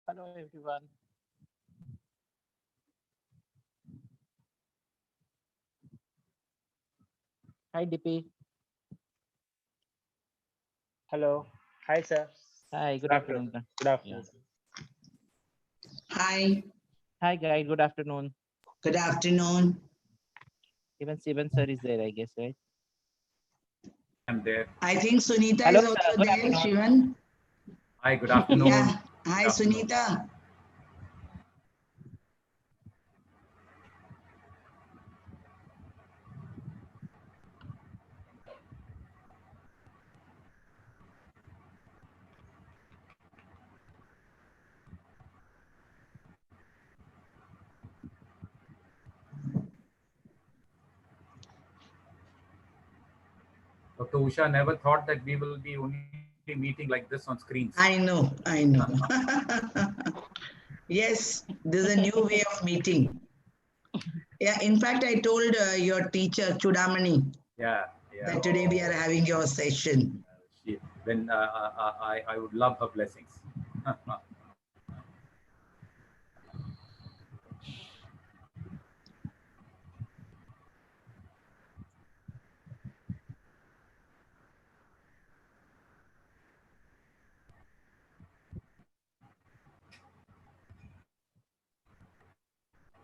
Hello, everyone. Hi, DP. Hello. Hi, sir. Hi, good afternoon. Good afternoon. Hi. Hi, guys. Good afternoon. Good afternoon. Even Sivan sir is there, I guess, right? I'm there. I think Sunita Hello, is sir. also Good there, afternoon. Shivan. Hi, good afternoon. Yeah. Hi, Good afternoon. Sunita. Dr. Usha never thought that we will be only meeting like this on screens. I know. I know. Yes, this is a new way of meeting. Yeah, in fact, I told your teacher, Chudamani, Yeah. that today we are having your session. When I would love her blessings.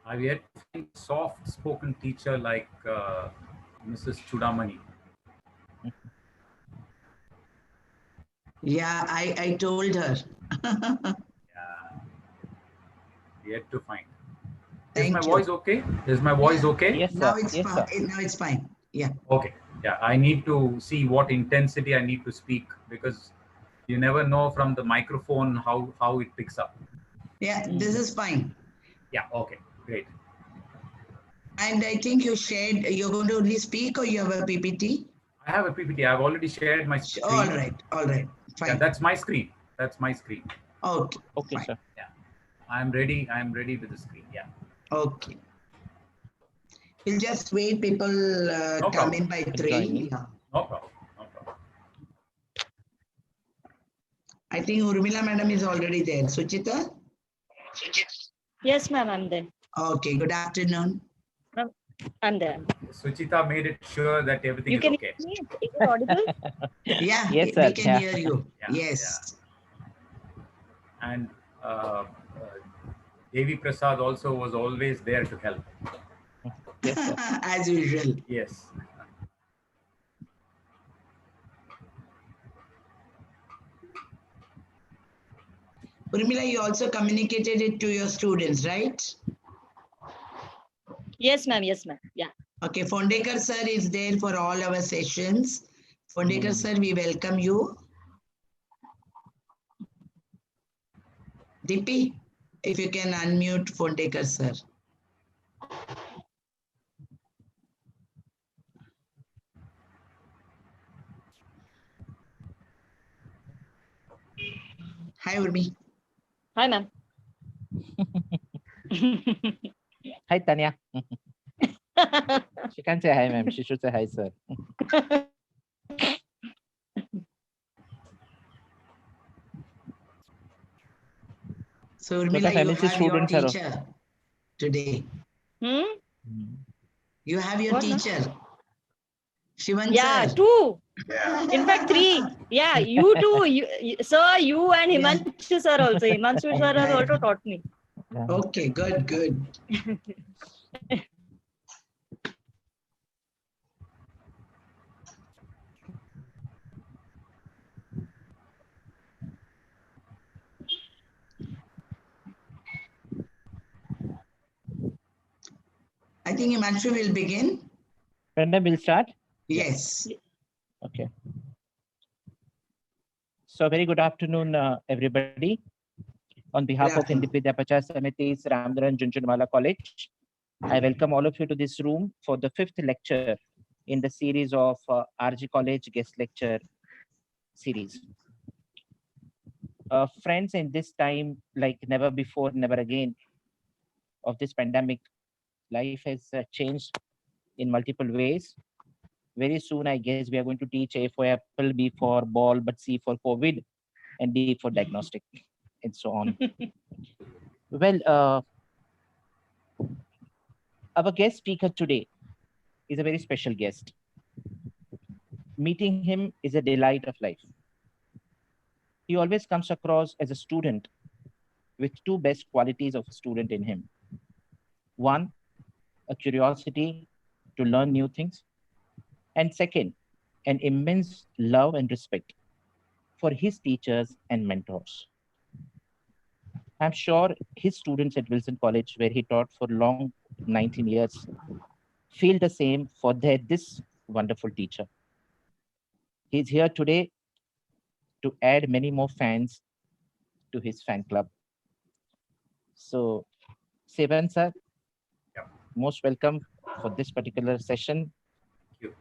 I've yet to find a soft-spoken teacher like Mrs. Chudamani. Yeah, I told her. Yeah. Yet to find. Thank Is my you. voice okay? Is my voice okay? Yes, sir. Now it's Yes, fine. sir. Now it's fine. Yeah. Okay. Yeah, I need to see what intensity I need to speak because you never know from the microphone how it picks up. Yeah, this is fine. Yeah. Okay. Great. And I think you shared, you're going to only speak or you have a PPT? I have a PPT. I've already shared my screen. All right. All right. Fine. Yeah, that's my screen. That's my screen. Okay. Okay, fine. sir. Yeah. I'm ready. I'm ready with the screen. Yeah. Okay. We'll just wait people No come problem. in by Joining. 3. Yeah. No problem. No problem. I think Urmila madam is already there. Suchita? Yes, ma'am, I'm there. Okay, good afternoon. I'm there. Suchita made it sure that everything You is can okay. hear me? Is it audible? Yeah, Yes, we sir. can Yeah. hear you. Yeah, Yes. And Devi Prasad also was always there to help. Yes, sir. As usual. Yes. Urmila, you also communicated it to your students, right? Yes, ma'am. Yes, ma'am. Yeah. Okay, Fondekar sir is there for all our sessions. Fondekar Hmm. sir, we welcome you. Dipi, if you can unmute Fondekar sir. Hi, Urmi. Hi, ma'am. Hi, Tanya. She can't say hi, ma'am. She should say hi, sir. So, Lot Urmila, of you MSc have your students are. teacher today. Hmm? You have your What, ma'am? teacher. Sivan Yeah, sir. 2. Yeah. In fact, 3. Yeah, you too. Sir, you and Yeah. Himanshu sir also. Himanshu sir has Yeah. also taught me. Yeah. Okay, good, good. I think Himanshu will begin. Brenda will start. Yes. Okay. So very good afternoon, everybody. On behalf Good of Hindi afternoon. Vidya Prachar Samiti's Ramnaran Junjunwala College, I welcome all of you to this room for the 5th lecture in the series of RJ College Guest Lecture series. Friends, in this time, like never before, never again, of this pandemic, life has changed in multiple ways. Very soon, I guess we are going to teach A for apple, B for ball, but C for COVID, and D for diagnostic, and so on. Well, our guest speaker today is a very special guest. Meeting him is a delight of life. He always comes across as a student with two best qualities of a student in him. One, a curiosity to learn new things. And second, an immense love and respect for his teachers and mentors. I'm sure his students at Wilson College, where he taught for long 19 years, feel the same for this wonderful teacher. He's here today to add many more fans to his fan club. So, Sivan sir, Yeah. most welcome for this particular session. Thank you.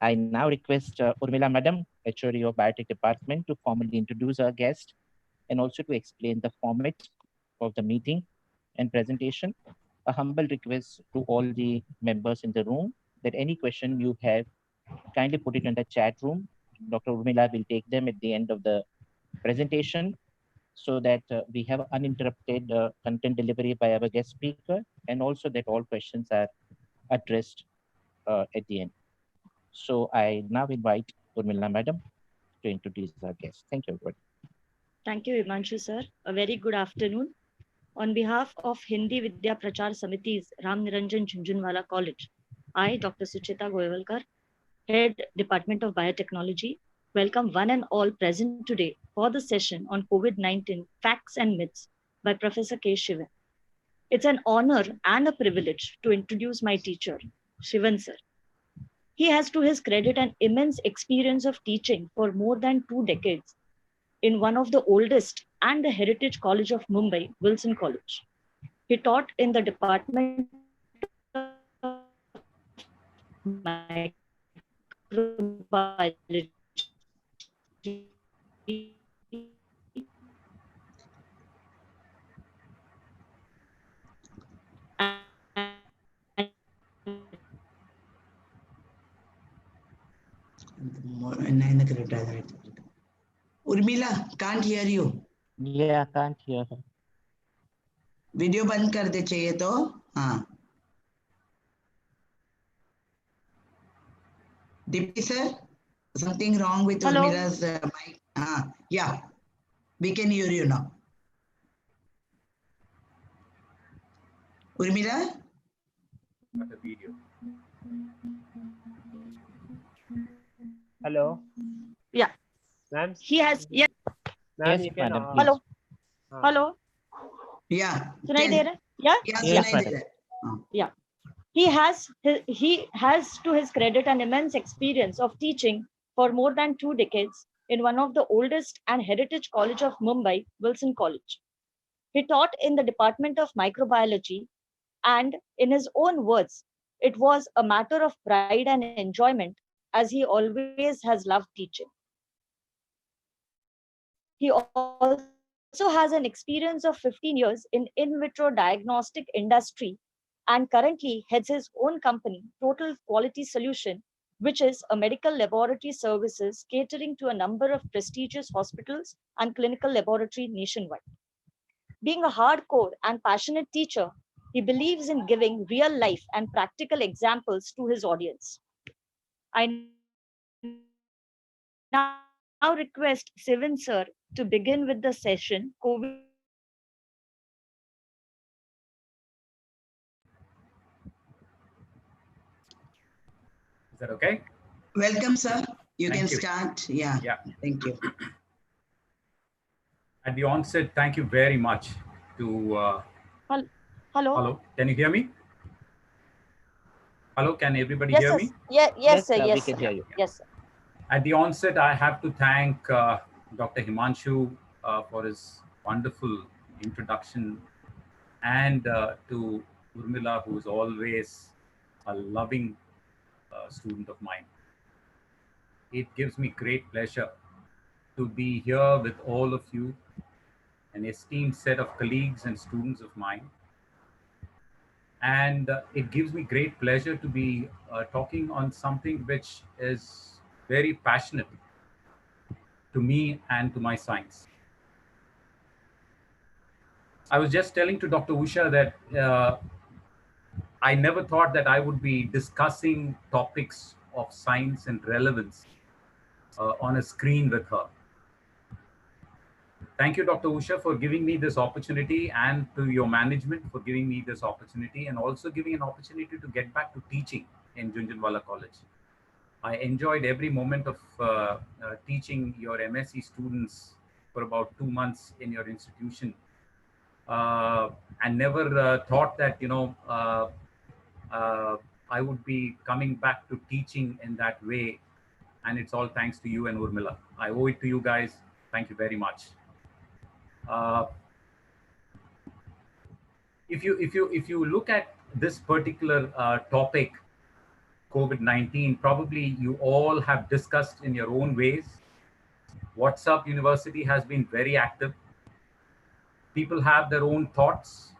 I now request Urmila Madam, HOD of Biotech Department, to formally introduce our guest and also to explain the format of the meeting and presentation. A humble request to all the members in the room that any question you have, kindly put it in the chat room. Dr. Urmila will take them at the end of the presentation so that we have uninterrupted content delivery by our guest speaker, and also that all questions are addressed at the end. So I now invite Urmila Madam to introduce our guest. Thank you, everybody. Thank you, Himanshu sir. A very good afternoon. On behalf of Hindi Vidya Prachar Samiti's Ram Niranjan Jhunjhunwala College, I, Dr. Suchita Goyalkar, Head Department of Biotechnology, welcome one and all present today for the session on COVID-19 Facts and Myths by Professor K. Sivan. It's an honor and a privilege to introduce my teacher, Sivan sir. He has to his credit an immense experience of teaching for more than 2 decades in one of the oldest and the Heritage College of Mumbai, Wilson College. He taught in the Department of Microbiology Urmila, can't hear you. Yeah, can't hear her. Video बंद कर दे चाहिए तो हाँ Dipti sir, something wrong with Hello. Urmila's mic. Yeah, we can hear you now. Urmila? The video. Hello. Yeah. Ma'am. He has, yeah. Ma'am, Yes, you can. madam, please. Hello. Hello. Yeah. सुनाई दे रहा है? Yeah. Yeah, Yes, सुनाई दे madam. रहा है. Yeah. He has to his credit an immense experience of teaching for more than 2 decades in one of the oldest and heritage college of Mumbai, Wilson College. He taught in the Department of Microbiology, and in his own words, it was a matter of pride and enjoyment as he always has loved teaching. He also has an experience of 15 years in vitro diagnostic industry and currently heads his own company, Total Quality Solution, which is a medical laboratory services catering to a number of prestigious hospitals and clinical laboratory nationwide. Being a hardcore and passionate teacher, he believes in giving real life and practical examples to his audience. I now request Sivan sir to begin with the session Is that okay? Welcome, sir. You Thank can you. start. Yeah. Yeah. Thank you. At the onset, thank you very much to. Hello. Hello, can you hear me? Hello, can everybody Yes, hear sir. me? Yes, sir. we Yes, can sir. hear you. Yes, sir. At the onset, I have to thank Dr. Himanshu for his wonderful introduction, and to Urmila, who is always a loving student of mine. It gives me great pleasure to be here with all of you, an esteemed set of colleagues and students of mine. And it gives me great pleasure to be talking on something which is very passionate to me and to my science. I was just telling to Dr. Usha that I never thought that I would be discussing topics of science and relevance on a screen with her. Thank you, Dr. Usha, for giving me this opportunity, and to your management for giving me this opportunity, and also giving an opportunity to get back to teaching in Junjanwala College. I enjoyed every moment of teaching your MSc students for about 2 months in your institution, and never thought that I would be coming back to teaching in that way. And it's all thanks to you and Urmila. I owe it to you guys. Thank you very much. If you look at this particular topic, COVID-19, probably you all have discussed in your own ways. WhatsApp University has been very active. People have their own thoughts.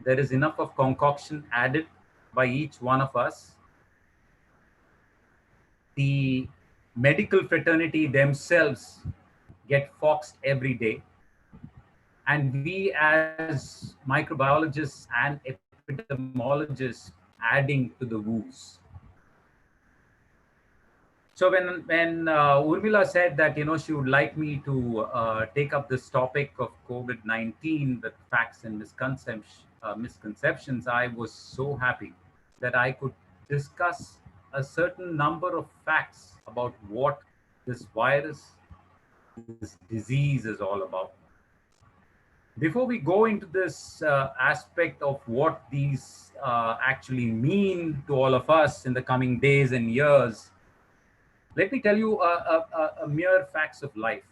There is enough of concoction added by each one of us. The medical fraternity themselves get foxed every day. And we as microbiologists and epidemiologists adding to the woos. So when Urmila said that she would like me to take up this topic of COVID-19 with facts and misconceptions, I was so happy that I could discuss a certain number of facts about what this virus, this disease is all about. Before we go into this aspect of what these actually mean to all of us in the coming days and years, let me tell you a mere facts of life.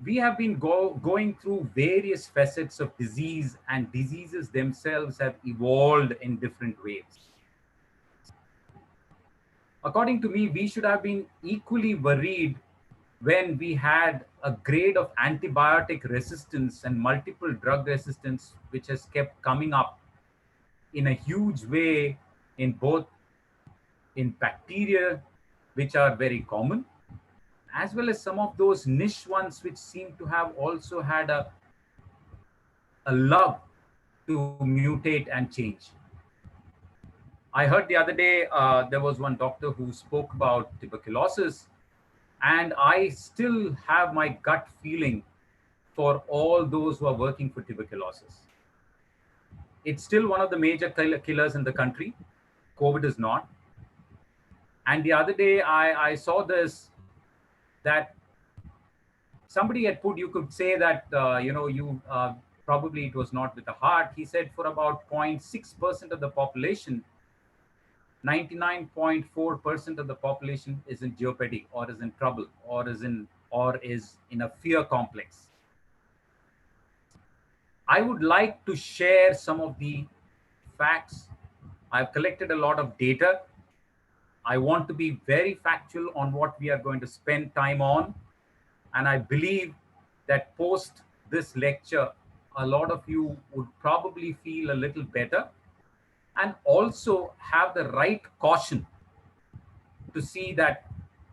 We have been going through various facets of disease, and diseases themselves have evolved in different ways. According to me, we should have been equally worried when we had a grade of antibiotic resistance and multiple drug resistance, which has kept coming up in a huge way in both in bacteria, which are very common, as well as some of those niche ones which seem to have also had a love to mutate and change. I heard the other day there was one doctor who spoke about tuberculosis, and I still have my gut feeling for all those who are working for tuberculosis. It's still one of the major killers in the country. COVID is not. And the other day I saw this, that somebody had put, you could say that, probably it was not with the heart. He said for about 0.6% of the population, 99.4% of the population is in jeopardy, or is in trouble, or is in a fear complex. I would like to share some of the facts. I've collected a lot of data. I want to be very factual on what we are going to spend time on. And I believe that post this lecture, a lot of you would probably feel a little better, and also have the right caution to see that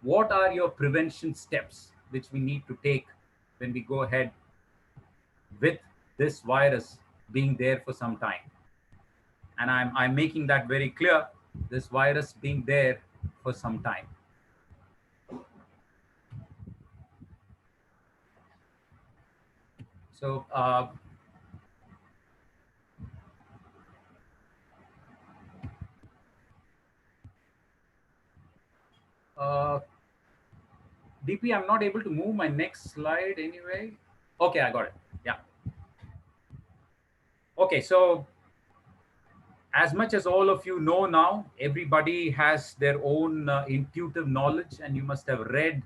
what are your prevention steps which we need to take when we go ahead with this virus being there for some time. And I'm making that very clear, this virus being there for some time. So DP, I'm not able to move my next slide anyway. Okay, I got it. Yeah. Okay, so as much as all of you know now, everybody has their own intuitive knowledge, and you must have read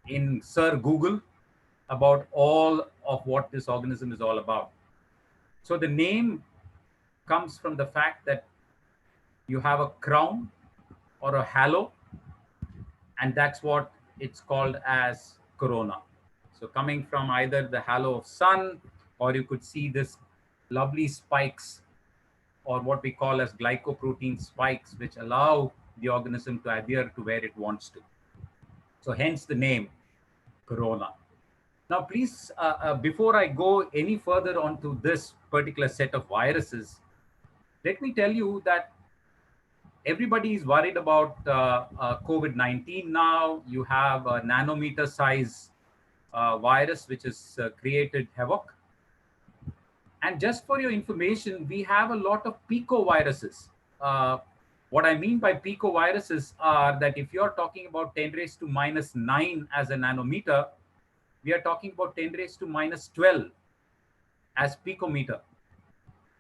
in Sir Google about all of what this organism is all about. So the name comes from the fact that you have a crown or a halo, and that's what it's called as corona. So coming from either the halo of sun, or you could see this lovely spikes, or what we call as glycoprotein spikes, which allow the organism to adhere to where it wants to. So hence the name corona. Now, please, before I go any further onto this particular set of viruses, let me tell you that everybody is worried about COVID-19 now. You have a nanometer size virus which has created havoc. And just for your information, we have a lot of picoviruses. What I mean by picoviruses are that if you're talking about 10 raised to minus 9 as a nanometer, we are talking about 10 raised to minus 12 as picometer.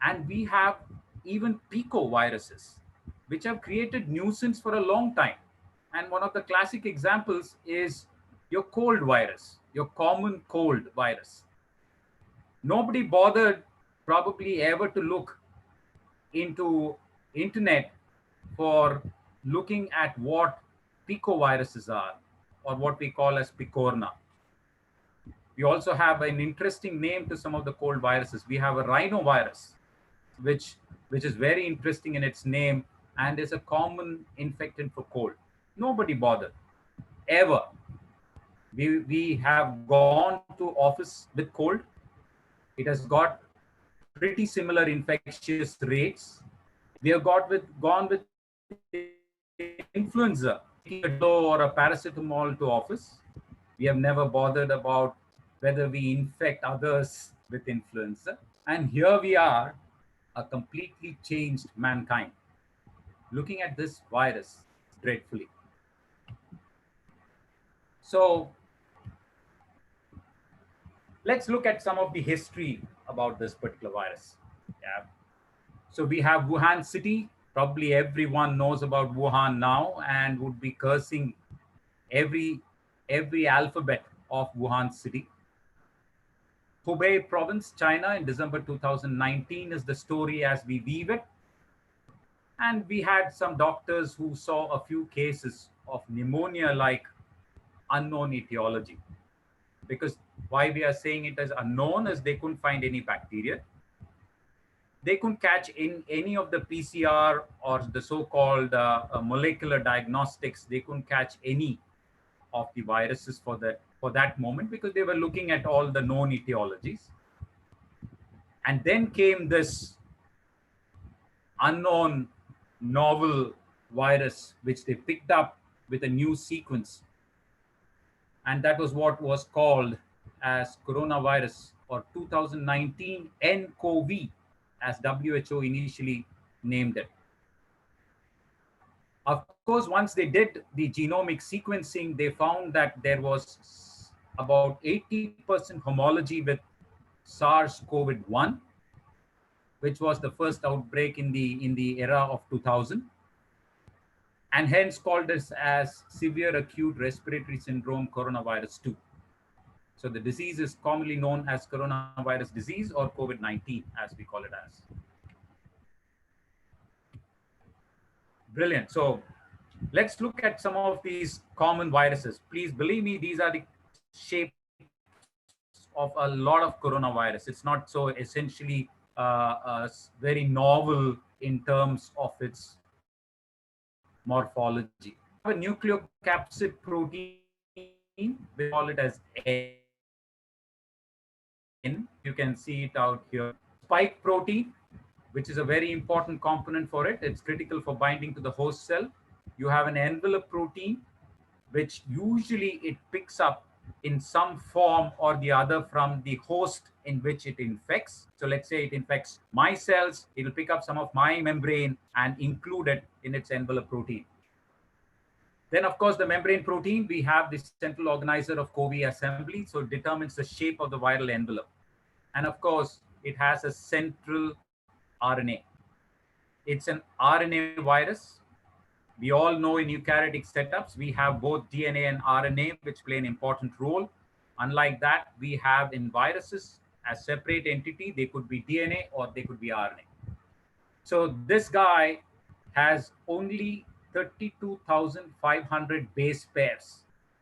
And we have even picoviruses, which have created nuisance for a long time. And one of the classic examples is your cold virus, your common cold virus. Nobody bothered probably ever to look into internet for looking at what picoviruses are, or what we call as picorna. We also have an interesting name to some of the cold viruses. We have a rhinovirus, which is very interesting in its name and is a common infectant for cold. Nobody bothered ever. We have gone to office with cold. It has got pretty similar infectious rates. We have gone with influenza, taking a or a paracetamol to office. We have never bothered about whether we infect others with influenza. And here we are, a completely changed mankind, looking at this virus dreadfully. So let's look at some of the history about this particular virus. Yeah. So we have Wuhan city. Probably everyone knows about Wuhan now and would be cursing every alphabet of Wuhan city. Hubei province, China, in December 2019 is the story as we weave it. And we had some doctors who saw a few cases of pneumonia-like unknown etiology. Because why we are saying it as unknown is they couldn't find any bacteria. they couldn't catch in any of the PCR or the so-called molecular diagnostics. They couldn't catch any of the viruses for that moment because they were looking at all the known etiologies. And then came this unknown novel virus, which they picked up with a new sequence. And that was what was called as coronavirus, or 2019 nCoV, as WHO initially named it. Of course, once they did the genomic sequencing, they found that there was about 80% homology with SARS-CoV-1, which was the first outbreak in the era of 2000, and hence called this as severe acute respiratory syndrome coronavirus 2. So the disease is commonly known as coronavirus disease, or COVID-19, as we call it as. Brilliant. So let's look at some of these common viruses. Please believe me, these are the shapes of a lot of coronavirus. It's not so essentially very novel in terms of its morphology. We have a nucleocapsid protein, we call it as N. You can see it out here. Spike protein, which is a very important component for it. It's critical for binding to the host cell. You have an envelope protein, which usually it picks up in some form or the other from the host in which it infects. So let's say it infects my cells, it will pick up some of my membrane and include it in its envelope protein. Then, of course, the membrane protein, we have the central organizer of CoV assembly, so it determines the shape of the viral envelope. And of course, it has a central RNA. It's an RNA virus. We all know in eukaryotic setups, we have both DNA and RNA, which play an important role. Unlike that, we have in viruses as separate entity, they could be DNA or they could be RNA. So this guy has only 32,500 base pairs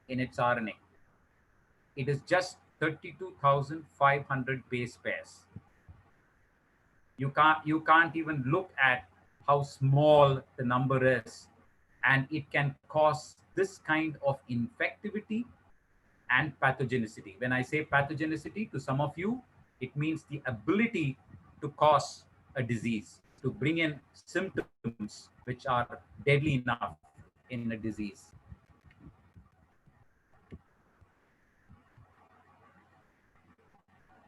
in its RNA. It is just 32,500 base pairs. You can't even look at how small the number is, and it can cause this kind of infectivity and pathogenicity. When I say pathogenicity, to some of you, it means the ability to cause a disease, to bring in symptoms which are deadly enough in a disease.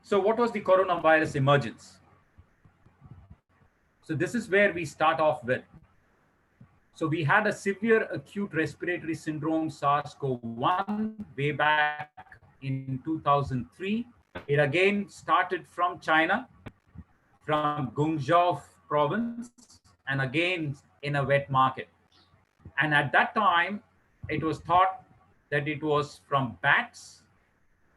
So what was the coronavirus emergence? So this is where we start off with. So we had a severe acute respiratory syndrome, SARS-CoV-1, way back in 2003. It again started from China, from Guangzhou province, and again in a wet market. And at that time, it was thought that it was from bats.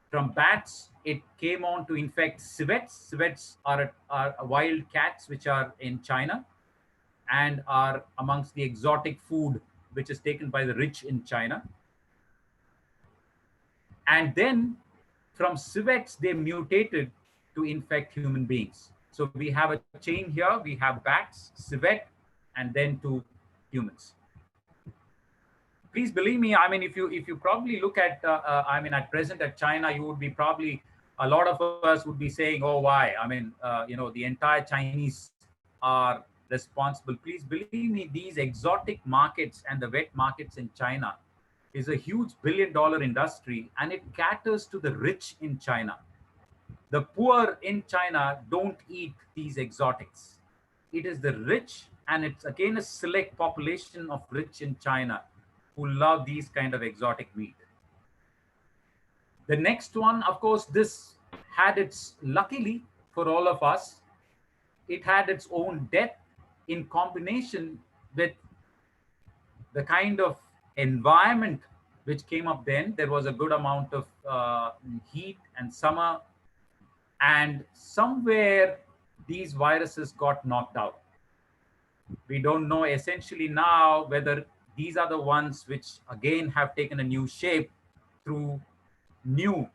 From bats, it came on to infect civets. Civets are wild cats which are in China and are amongst the exotic food which is taken by the rich in China. And then from civets, they mutated to infect human beings. So we have a chain here. We have bats, civet, and then to humans. Please believe me, I mean, if you probably look at, I mean, at present at China, you would be probably, a lot of us would be saying, oh, why? I mean, you know, the entire Chinese are responsible. Please believe me, these exotic markets and the wet markets in China is a huge billion-dollar industry, and it caters to the rich in China. The poor in China don't eat these exotics. It is the rich, and it's again a select population of rich in China who love these kind of exotic meat. The next one, of course, this had its, luckily for all of us, it had its own death in combination with the kind of environment which came up then. There was a good amount of heat and summer, and somewhere these viruses got knocked out. We don't know essentially now whether these are the ones which again have taken a new shape through new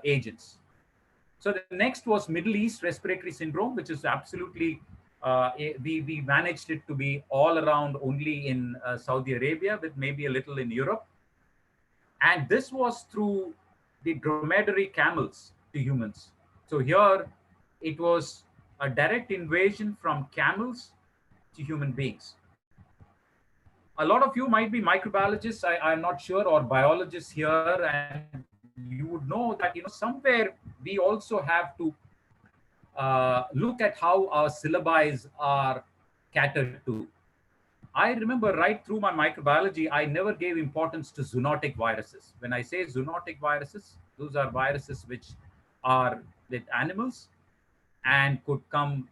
agents. So the next was Middle East respiratory syndrome, which is absolutely, we managed it to be all around only in Saudi Arabia, with maybe a little in Europe. And this was through the dromedary camels to humans. So here it was a direct invasion from camels to human beings. A lot of you might be microbiologists, I'm not sure, or biologists here, and you would know that, somewhere we also have to look at how our syllabi are catered to. I remember right through my microbiology, I never gave importance to zoonotic viruses. When I say zoonotic viruses, those are viruses which are with animals and could come.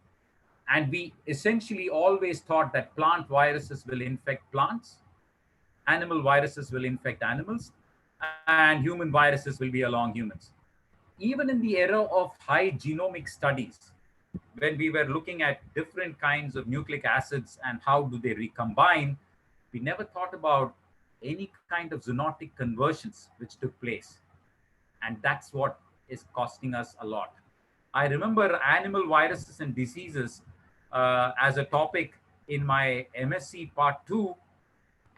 And we essentially always thought that plant viruses will infect plants, animal viruses will infect animals, and human viruses will be along humans. Even in the era of high genomic studies, when we were looking at different kinds of nucleic acids and how do they recombine, we never thought about any kind of zoonotic conversions which took place. And that's what is costing us a lot. I remember animal viruses and diseases as a topic in my MSc part 2.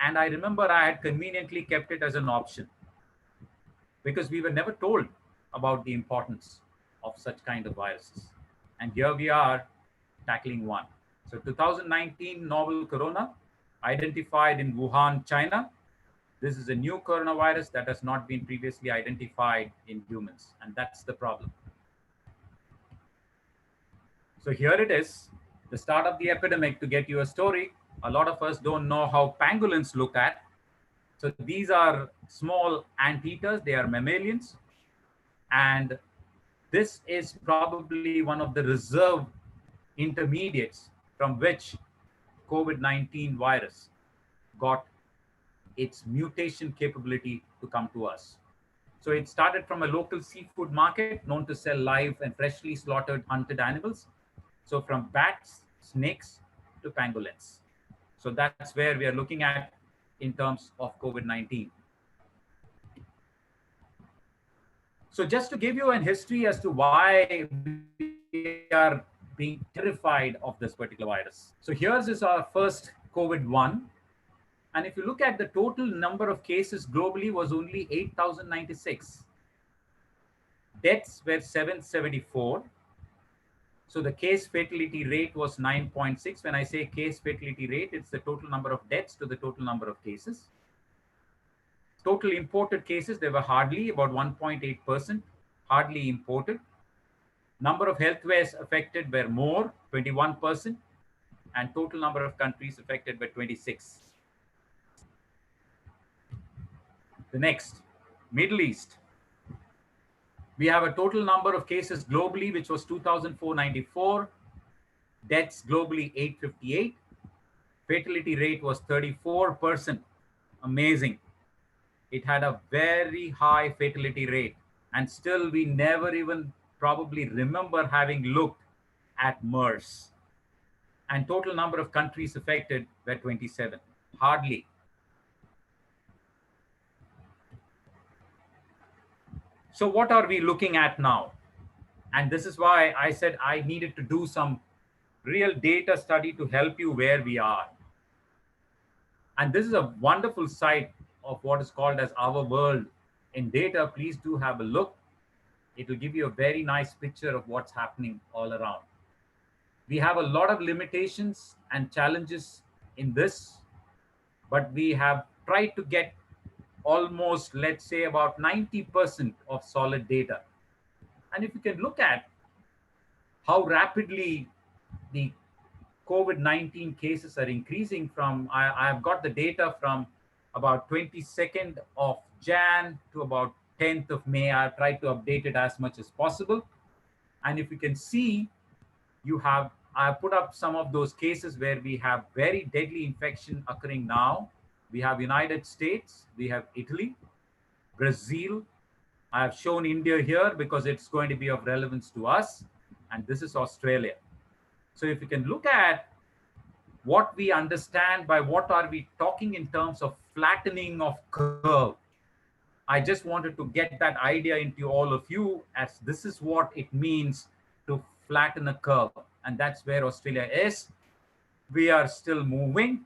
And I remember I had conveniently kept it as an option because we were never told about the importance of such kind of viruses. And here we are tackling one. So 2019 novel corona identified in Wuhan, China. This is a new coronavirus that has not been previously identified in humans. And that's the problem. So here it is, the start of the epidemic. To get you a story, a lot of us don't know how pangolins look at. So these are small anteaters, they are mammalians. And this is probably one of the reserve intermediates from which COVID-19 virus got its mutation capability to come to us. So it started from a local seafood market known to sell live and freshly slaughtered hunted animals. So from bats, snakes to pangolins. So that's where we are looking at in terms of COVID-19. So just to give you an history as to why we are being terrified of this particular virus. So here's is our first COVID-1. And if you look at the total number of cases globally was only 8,096. Deaths were 774. So the case fatality rate was 9.6. When I say case fatality rate, it's the total number of deaths to the total number of cases. Total imported cases, there were hardly about 1.8%, hardly imported. Number of healthwares affected were more, 21%, and total number of countries affected were 26. The next, Middle East. We have a total number of cases globally, which was 2,494. Deaths globally, 858. Fatality rate was 34%. Amazing. It had a very high fatality rate. And still, we never even probably remember having looked at MERS. And total number of countries affected were 27. Hardly. So what are we looking at now? And this is why I said I needed to do some real data study to help you where we are. And this is a wonderful site of what is called as Our World in Data. Please do have a look. It will give you a very nice picture of what's happening all around. We have a lot of limitations and challenges in this, but we have tried to get almost, let's say, about 90% of solid data. And if you can look at how rapidly the COVID-19 cases are increasing from, I have got the data from about 22nd of Jan to about 10th of May. I've tried to update it as much as possible. And if you can see, I put up some of those cases where we have very deadly infection occurring now. We have United States, we have Italy, Brazil. I have shown India here because it's going to be of relevance to us. And this is Australia. So if you can look at what we understand by what are we talking in terms of flattening of curve. I just wanted to get that idea into all of you, as this is what it means to flatten a curve. And that's where Australia is. We are still moving,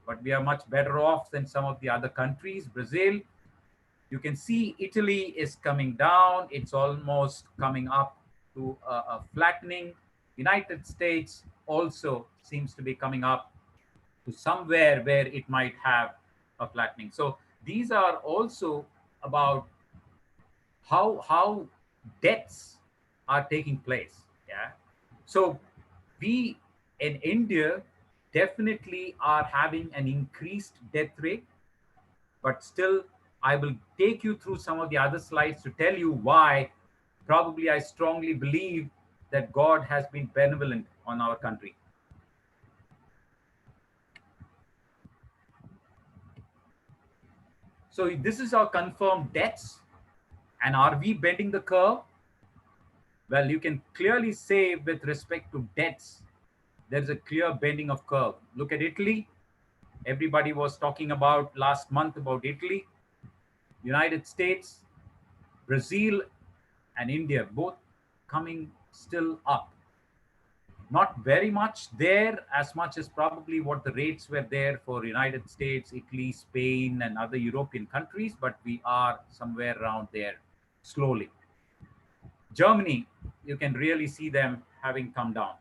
but we are much better off than some of the other countries. Brazil, you can see Italy is coming down. It's almost coming up to a flattening. United States also seems to be coming up to somewhere where it might have a flattening. So these are also about how deaths are taking place. Yeah. So we in India definitely are having an increased death rate, but still I will take you through some of the other slides to tell you why probably I strongly believe that God has been benevolent on our country. So this is our confirmed deaths. And are we bending the curve? Well, you can clearly say with respect to deaths, there's a clear bending of curve. Look at Italy. Everybody was talking about last month about Italy, United States, Brazil, and India, both coming still up. Not very much there, as much as probably what the rates were there for United States, Italy, Spain, and other European countries, but we are somewhere around there slowly. Germany, you can really see them having come down.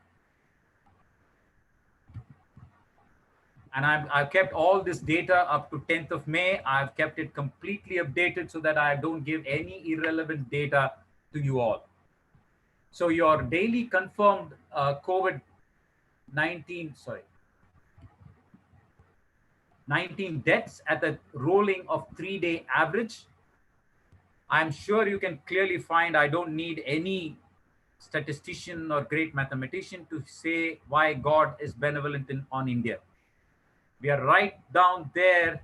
And I've kept all this data up to 10th of May. I've kept it completely updated so that I don't give any irrelevant data to you all. So your daily confirmed COVID-19, 19 deaths at the rolling of 3-day average. I'm sure you can clearly find, I don't need any statistician or great mathematician to say why God is benevolent on India. We are right down there.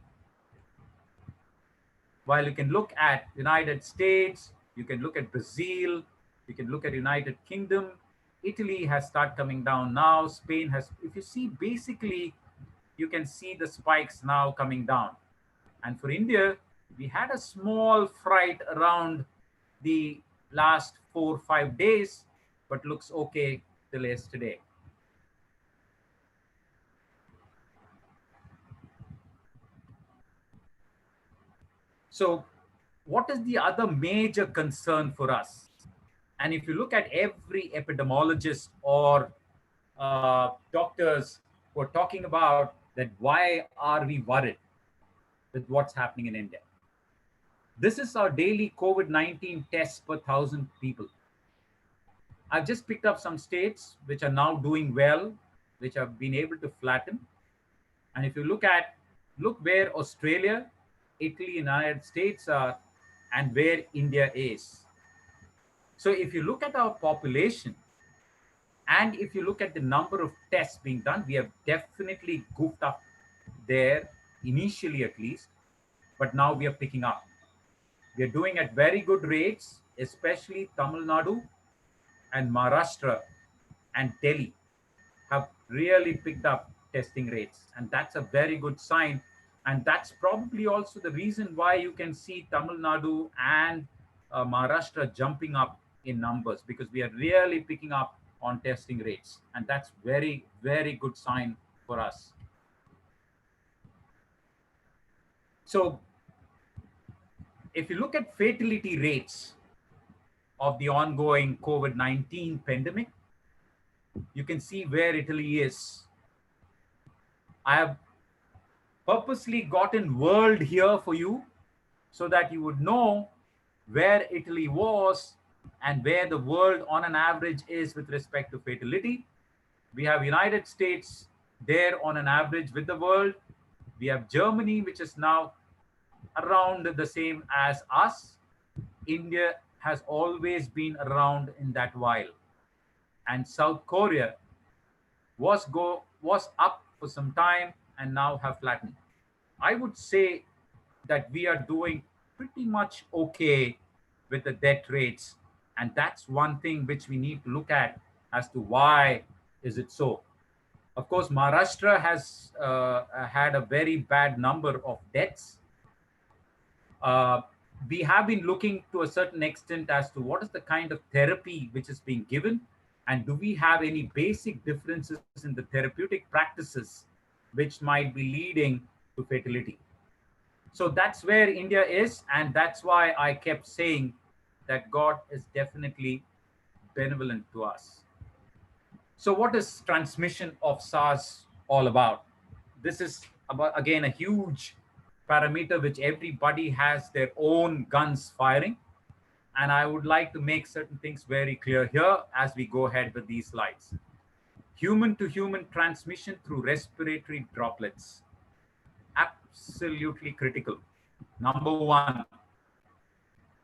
While you can look at United States, you can look at Brazil, you can look at United Kingdom. Italy has started coming down now. Spain has, if you see, basically, you can see the spikes now coming down. And for India, we had a small fright around the last 4 or 5 days, but looks okay till yesterday. So what is the other major concern for us? And if you look at every epidemiologist or doctors who are talking about that, why are we worried with what's happening in India? This is our daily COVID-19 tests per 1,000 people. I've just picked up some states which are now doing well, which have been able to flatten. And if you look where Australia, Italy, United States are, and where India is. So if you look at our population, and if you look at the number of tests being done, we have definitely goofed up there, initially at least, but now we are picking up. We are doing at very good rates, especially Tamil Nadu and Maharashtra and Delhi have really picked up testing rates. And that's a very good sign. And that's probably also the reason why you can see Tamil Nadu and Maharashtra jumping up in numbers, because we are really picking up on testing rates. And that's very, very good sign for us. So if you look at fatality rates of the ongoing COVID-19 pandemic, you can see where Italy is. I have purposely gotten world here for you so that you would know where Italy was and where the world on an average is with respect to fatality. We have United States there on an average with the world. We have Germany, which is now around the same as us. India has always been around in that while. And South Korea was up for some time and now have flattened. I would say that we are doing pretty much okay with the death rates. And that's one thing which we need to look at as to why is it so. Of course, Maharashtra has had a very bad number of deaths. we have been looking to a certain extent as to what is the kind of therapy which is being given, and do we have any basic differences in the therapeutic practices which might be leading to fatality. So that's where India is, and that's why I kept saying that God is definitely benevolent to us. So what is transmission of SARS all about? This is about, again, a huge parameter which everybody has their own guns firing. And I would like to make certain things very clear here as we go ahead with these slides. Human to human transmission through respiratory droplets. Absolutely critical. Number one,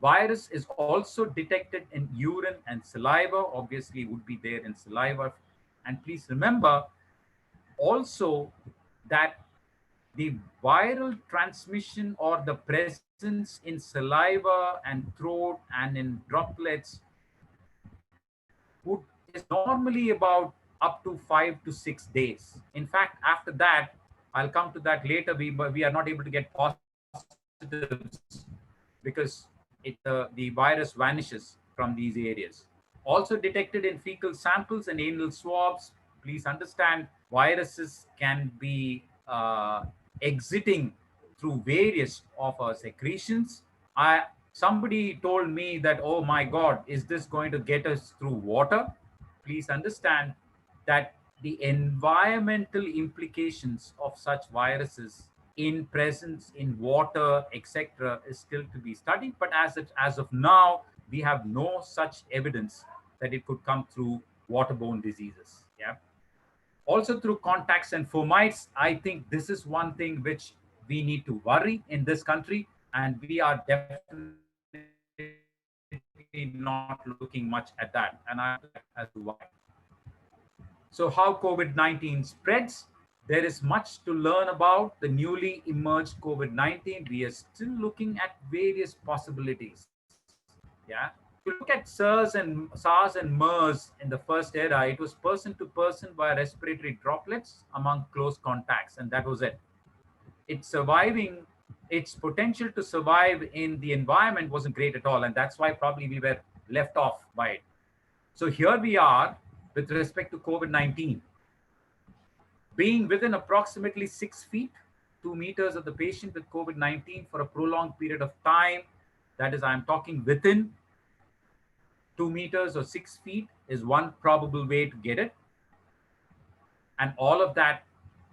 virus is also detected in urine and saliva, obviously would be there in saliva. And please remember also that the viral transmission or the presence in saliva and throat and in droplets is normally about up to 5 to 6 days. In fact, after that, I'll come to that later, we are not able to get positives because the virus vanishes from these areas. Also detected in fecal samples and anal swabs. Please understand, viruses can be exiting through various of our secretions. Somebody told me that, oh my God, is this going to get us through water? Please understand that the environmental implications of such viruses in presence in water, etc., is still to be studied. But as of now, we have no such evidence that it could come through waterborne diseases. Yeah. Also through contacts and fomites. I think this is one thing which we need to worry in this country, and we are definitely not looking much at that. And I as to why. So how COVID-19 spreads. There is much to learn about the newly emerged COVID-19. We are still looking at various possibilities. Yeah. If you look at SARS and MERS in the first era, it was person to person via respiratory droplets among close contacts, and that was it. Its potential to survive in the environment wasn't great at all, and that's why probably we were left off by it. So here we are with respect to COVID-19. Being within approximately 6 feet, 2 meters of the patient with COVID-19 for a prolonged period of time, that is, I'm talking within 2 meters or 6 feet, is one probable way to get it. And all of that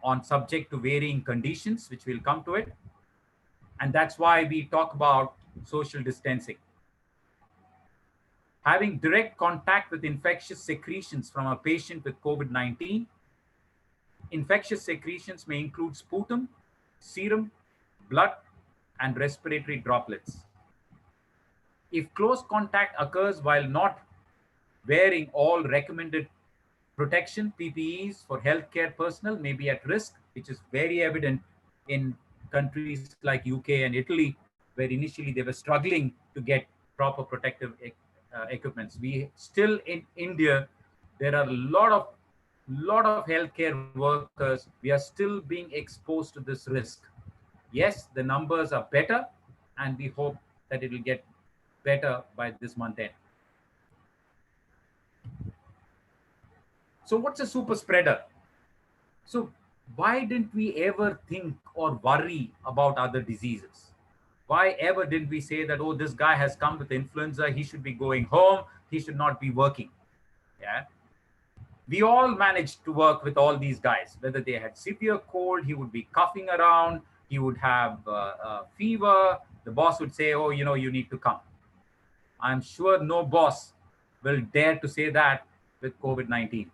on subject to varying conditions, which we'll come to it. And that's why we talk about social distancing. Having direct contact with infectious secretions from a patient with COVID-19. Infectious secretions may include sputum, serum, blood, and respiratory droplets. If close contact occurs while not wearing all recommended protection, PPEs for healthcare personnel may be at risk, which is very evident in countries like UK and Italy, where initially they were struggling to get proper protective equipments. We still in India, there are a lot of healthcare workers. We are still being exposed to this risk. Yes, the numbers are better, and we hope that it will get better by this month end. So what's a super spreader? So why didn't we ever think or worry about other diseases? Why ever didn't we say that, oh, this guy has come with influenza, he should be going home, he should not be working? Yeah. We all managed to work with all these guys. Whether they had severe cold, he would be coughing around, he would have fever. The boss would say, oh, you need to come. I'm sure no boss will dare to say that with COVID-19.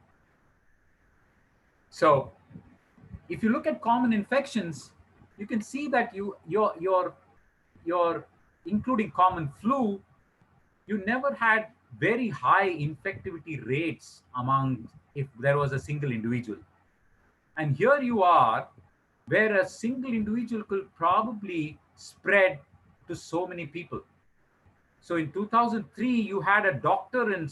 So if you look at common infections, you can see that you're including common flu, you never had very high infectivity rates among if there was a single individual. And here you are, where a single individual could probably spread to so many people. So in 2003, you had a doctor in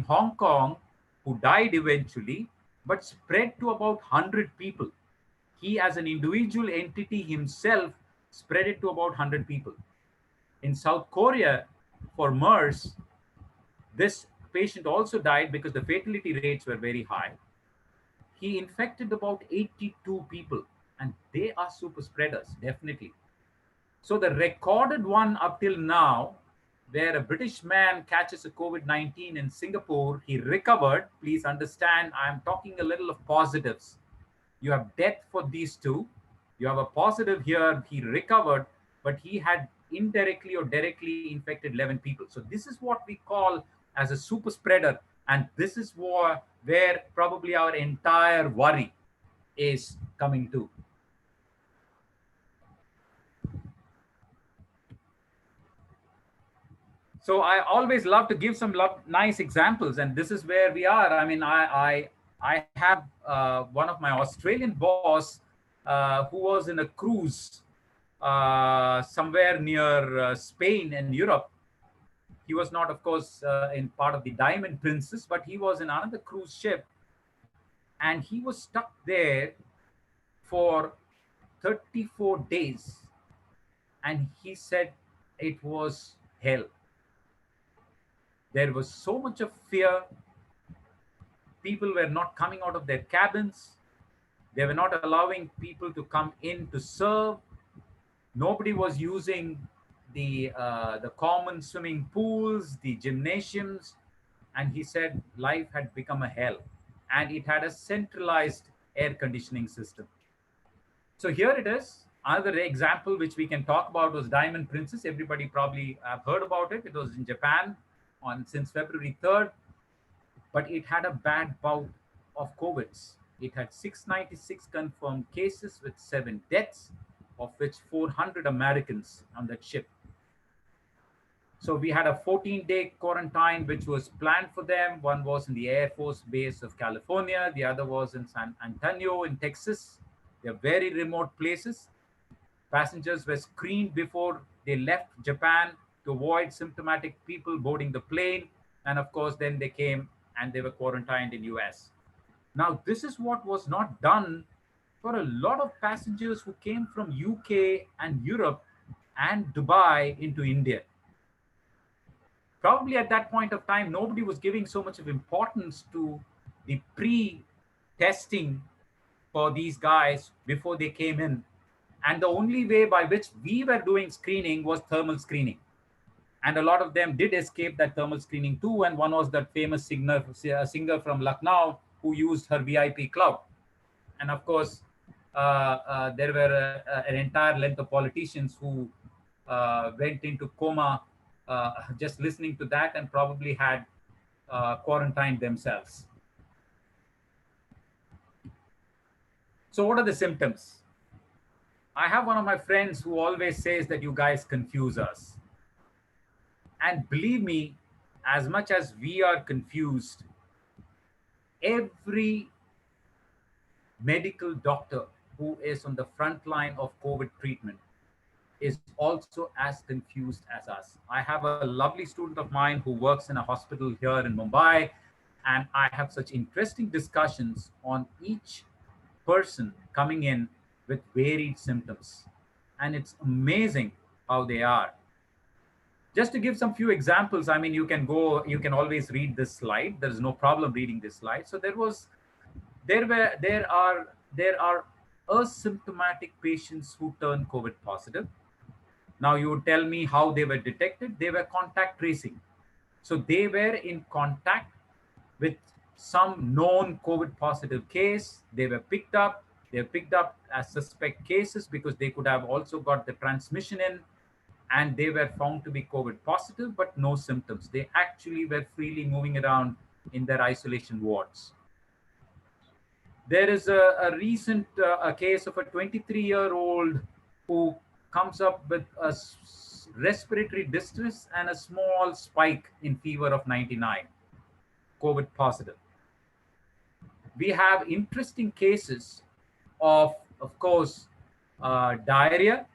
Hong Kong who died eventually, but spread to about 100 people. He, as an individual entity himself, spread it to about 100 people. In South Korea, for MERS, this patient also died because the fatality rates were very high. He infected about 82 people, and they are super spreaders, definitely. So the recorded one up till now, where a British man catches a COVID-19 in Singapore, he recovered. Please understand, I'm talking a little of positives. You have death for these two. You have a positive here, he recovered, but he had indirectly or directly infected 11 people. So this is what we call as a super spreader. And this is where probably our entire worry is coming to. So I always love to give some nice examples, and this is where we are. I mean, I have one of my Australian boss who was in a cruise somewhere near Spain and Europe. He was not, of course, in part of the Diamond Princess, but he was in another cruise ship, and he was stuck there for 34 days, and he said it was hell. There was so much of fear. People were not coming out of their cabins. They were not allowing people to come in to serve. Nobody was using the common swimming pools, the gymnasiums. And he said life had become a hell. And it had a centralized air conditioning system. So here it is. Another example which we can talk about was Diamond Princess. Everybody probably have heard about it. It was in Japan since February 3rd, but it had a bad bout of COVIDs. It had 696 confirmed cases with 7 deaths, of which 400 Americans on that ship. So we had a 14-day quarantine, which was planned for them. One was in the Air Force Base of California. The other was in San Antonio in Texas. They're very remote places. Passengers were screened before they left Japan to avoid symptomatic people boarding the plane. And of course, then they came and they were quarantined in US. Now, this is what was not done for a lot of passengers who came from UK and Europe and Dubai into India. Probably at that point of time, nobody was giving so much of importance to the pre-testing for these guys before they came in. And the only way by which we were doing screening was thermal screening. And a lot of them did escape that thermal screening too. And one was that famous singer from Lucknow who used her VIP club. And of course, there were an entire length of politicians who went into coma just listening to that and probably had quarantined themselves. So what are the symptoms? I have one of my friends who always says that you guys confuse us. And believe me, as much as we are confused, every medical doctor who is on the front line of COVID treatment is also as confused as us. I have a lovely student of mine who works in a hospital here in Mumbai, and I have such interesting discussions on each person coming in with varied symptoms. And it's amazing how they are. Just to give some few examples, I mean, you can always read this slide. There's no problem reading this slide. So there are asymptomatic patients who turn COVID positive. Now you would tell me how they were detected. They were contact tracing. So they were in contact with some known COVID positive case. They were picked up. They were picked up as suspect cases because they could have also got the transmission in, and they were found to be COVID positive, but no symptoms. They actually were freely moving around in their isolation wards. There is a recent case of a 23-year-old who comes up with a respiratory distress and a small spike in fever of 99, COVID positive. We have interesting cases of course, diarrhea.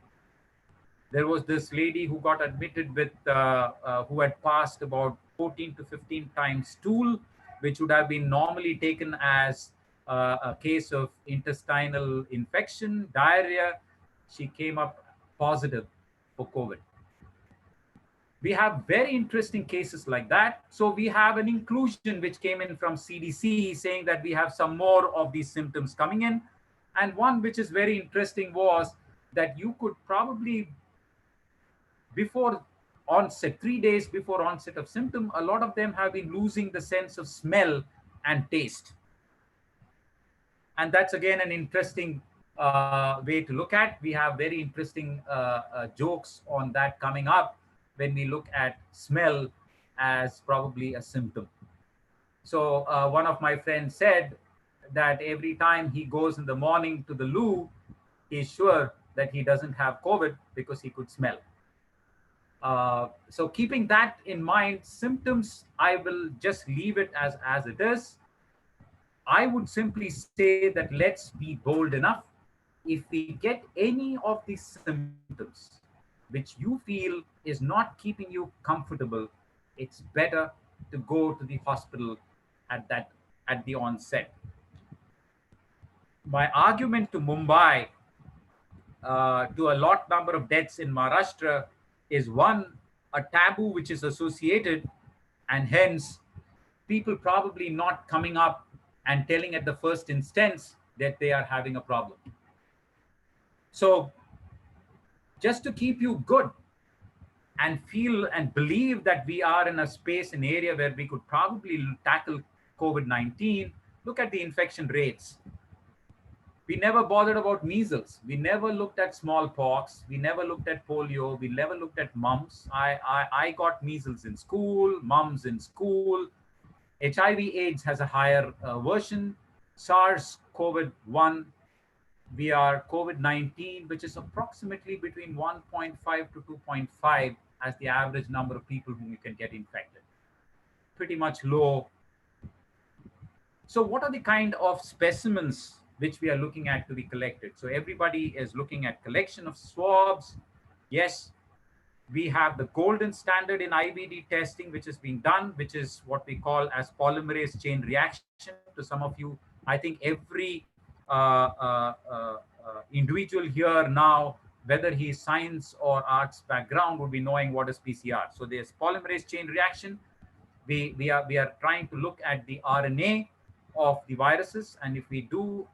There was this lady who got admitted with, who had passed about 14 to 15 times stool, which would have been normally taken as a case of intestinal infection, diarrhea. She came up positive for COVID. We have very interesting cases like that. So we have an inclusion which came in from CDC saying that we have some more of these symptoms coming in. And one which is very interesting was that you could probably, before onset, 3 days before onset of symptom, a lot of them have been losing the sense of smell and taste. And that's again an interesting way to look at. We have very interesting jokes on that coming up when we look at smell as probably a symptom. So one of my friends said that every time he goes in the morning to the loo, he's sure that he doesn't have COVID because he could smell. So keeping that in mind, symptoms, I will just leave it as it is. I would simply say that let's be bold enough. If we get any of these symptoms which you feel is not keeping you comfortable, it's better to go to the hospital at the onset. My argument to Mumbai, to a lot number of deaths in Maharashtra, is one, a taboo which is associated, and hence people probably not coming up and telling at the first instance that they are having a problem. So just to keep you good and feel and believe that we are in a space, an area where we could probably tackle COVID-19, look at the infection rates. We never bothered about measles. We never looked at smallpox. We never looked at polio. We never looked at mumps. I got measles in school, mumps in school. HIV/AIDS has a higher version. SARS-CoV-1, we are COVID-19, which is approximately between 1.5 to 2.5 as the average number of people whom you can get infected. Pretty much low. So what are the kind of specimens which we are looking at to be collected? So everybody is looking at collection of swabs. Yes, we have the golden standard in IVD testing, which is being done, which is what we call as polymerase chain reaction. To some of you, I think every individual here now, whether he is science or arts background, would be knowing what is PCR. So there's polymerase chain reaction. We are trying to look at the RNA of the viruses, and if we do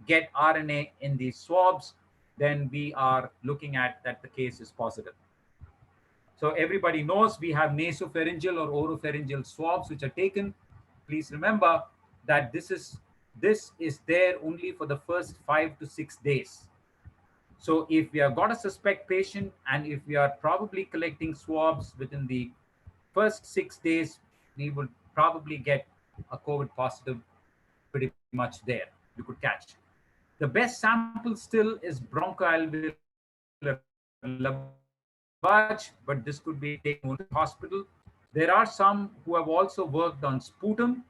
get RNA in these swabs, then we are looking at that the case is positive. So everybody knows we have nasopharyngeal or oropharyngeal swabs which are taken. Please remember that this is there only for the first 5 to 6 days. So if we have got a suspect patient and if we are probably collecting swabs within the first 6 days, we will probably get a COVID positive pretty much there. You could catch. The best sample still is bronchoalveolar lavage, but this could be taken to the hospital. There are some who have also worked on sputum.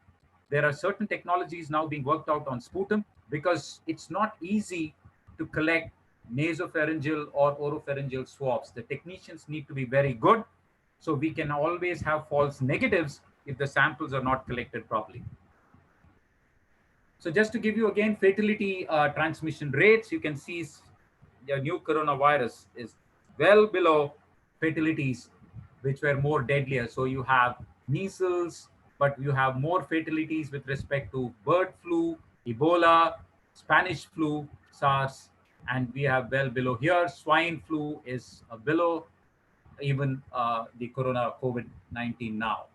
There are certain technologies now being worked out on sputum because it's not easy to collect nasopharyngeal or oropharyngeal swabs. The technicians need to be very good. So we can always have false negatives if the samples are not collected properly. So just to give you again fatality transmission rates, you can see the new coronavirus is well below fatalities which were more deadlier. So you have measles, but you have more fatalities with respect to bird flu, Ebola, Spanish flu, SARS, and we have well below here. Swine flu is below even the corona COVID-19 now.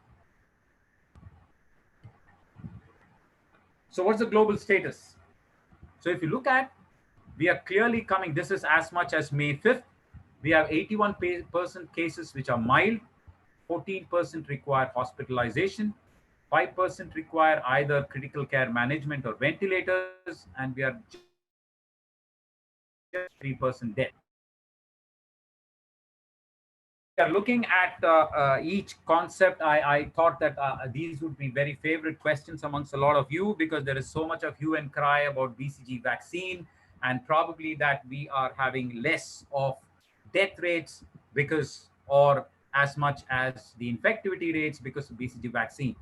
So what's the global status? So if you look at, we are clearly coming, this is as much as May 5th. We have 81% cases which are mild, 14% require hospitalization, 5% require either critical care management or ventilators, and we are just 3% dead. We are looking at each concept. I thought that these would be very favorite questions amongst a lot of you because there is so much of hue and cry about BCG vaccine, and probably that we are having less of death rates because, or as much as the infectivity rates because of BCG vaccine.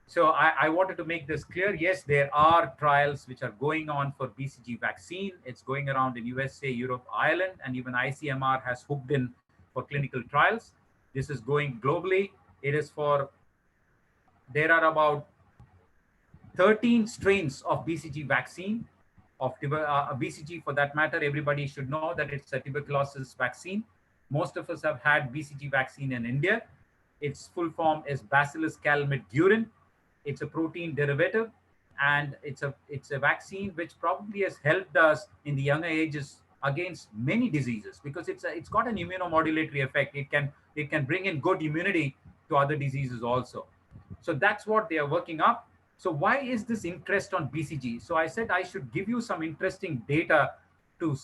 So I wanted to make this clear. Yes, there are trials which are going on for BCG vaccine. It's going around in USA, Europe, Ireland, and even ICMR has hooked in for clinical trials. This is going globally. It is for, there are about 13 strains of BCG vaccine, BCG for that matter. Everybody should know that it's a tuberculosis vaccine. Most of us have had BCG vaccine in India. Its full form is Bacillus calmette-guerin. It's a protein derivative, and it's a vaccine which probably has helped us in the younger ages against many diseases, because it's got an immunomodulatory effect. It can bring in good immunity to other diseases also. So that's what they are working up. So why is this interest on BCG? So I said I should give you some interesting data to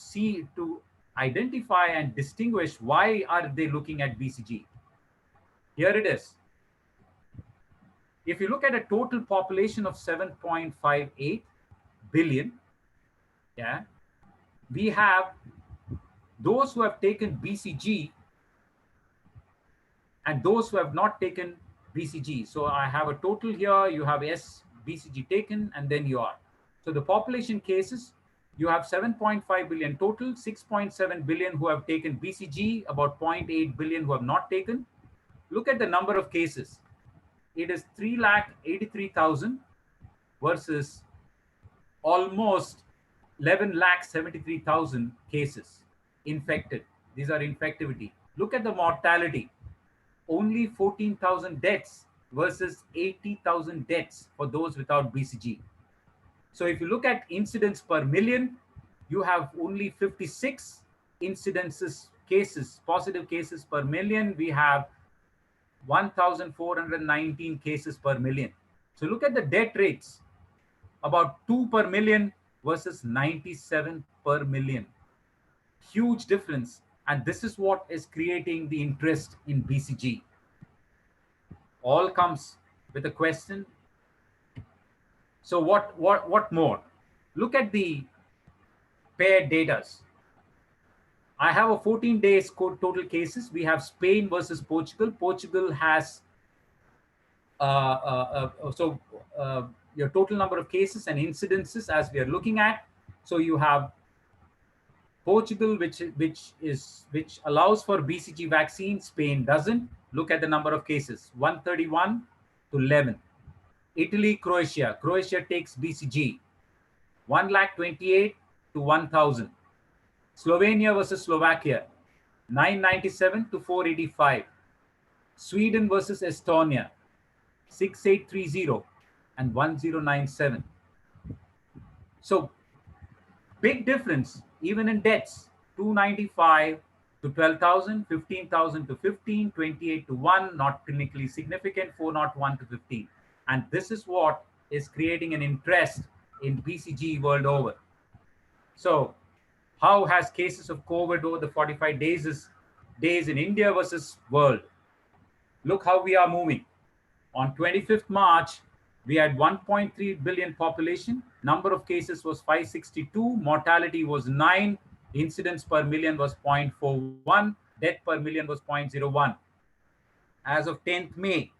identify and distinguish why are they looking at BCG. Here it is. If you look at a total population of 7.58 billion, yeah, we have those who have taken BCG and those who have not taken BCG. So I have a total here. You have BCG taken, and then you are. So the population cases, you have 7.5 billion total, 6.7 billion who have taken BCG, about 0.8 billion who have not taken. Look at the number of cases. It is 3,83,000 versus almost 11,73,000 cases infected. These are infectivity. Look at the mortality. Only 14,000 deaths versus 80,000 deaths for those without BCG. So if you look at incidence per million, you have only 56 incidences, positive cases per million. We have 1,419 cases per million. So look at the death rates, about 2 per million versus 97 per million. Huge difference. And this is what is creating the interest in BCG. All comes with a question. So what more? Look at the paired data. I have a 14 days total cases. We have Spain versus Portugal. Portugal has your total number of cases and incidences as we are looking at. So you have Portugal, which allows for BCG vaccine. Spain doesn't. Look at the number of cases: 131 to 11. Italy, Croatia. Croatia takes BCG. 128 to 1,000. Slovenia versus Slovakia. 997 to 485. Sweden versus Estonia. 6830 and 1097. So big difference even in deaths. 295 to 12,000, 15,000 to 15, 28 to 1, not clinically significant, 401 to 15. And this is what is creating an interest in BCG world over. So how has cases of COVID over the 45 days in India versus world? Look how we are moving. On 25th March, we had 1.3 billion population. Number of cases was 562. Mortality was 9. Incidence per million was 0.41. Death per million was 0.01. As of 10th May,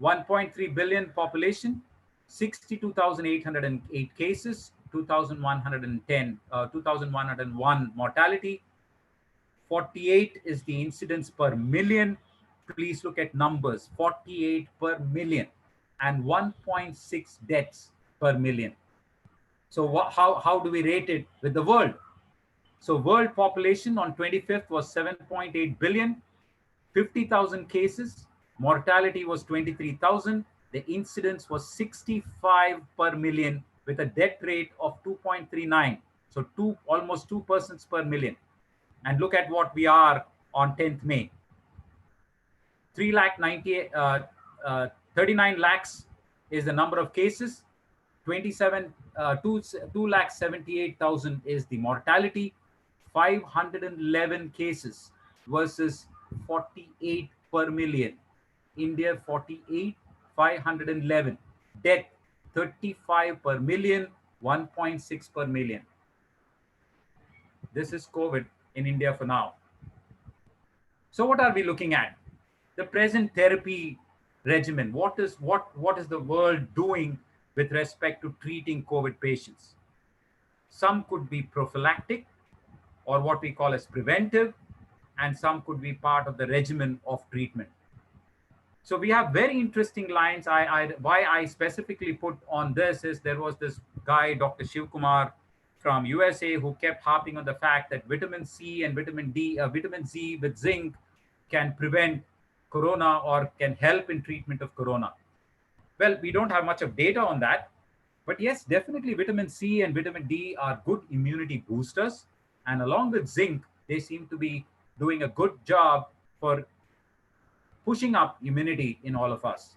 1.3 billion population, 62,808 cases, 2,101 mortality. 48 is the incidence per million. Please look at numbers, 48 per million and 1.6 deaths per million. So how do we rate it with the world? So world population on 25th was 7.8 billion, 50,000 cases, mortality was 23,000, the incidence was 65 per million with a death rate of 2.39. So almost 2 persons per million. And look at what we are on 10th May. 39 lakhs is the number of cases. 2,78,000 is the mortality. 511 cases versus 48 per million. India 48, 511. Death 35 per million, 1.6 per million. This is COVID in India for now. So what are we looking at? The present therapy regimen. What is the world doing with respect to treating COVID patients? Some could be prophylactic or what we call as preventive, and some could be part of the regimen of treatment. So we have very interesting lines. Why I specifically put on this is there was this guy, Dr. Shiv Kumar from USA, who kept harping on the fact that vitamin C and vitamin Z with zinc can prevent corona or can help in treatment of corona. Well, we don't have much of data on that, but yes, definitely vitamin C and vitamin D are good immunity boosters. And along with zinc, they seem to be doing a good job for pushing up immunity in all of us.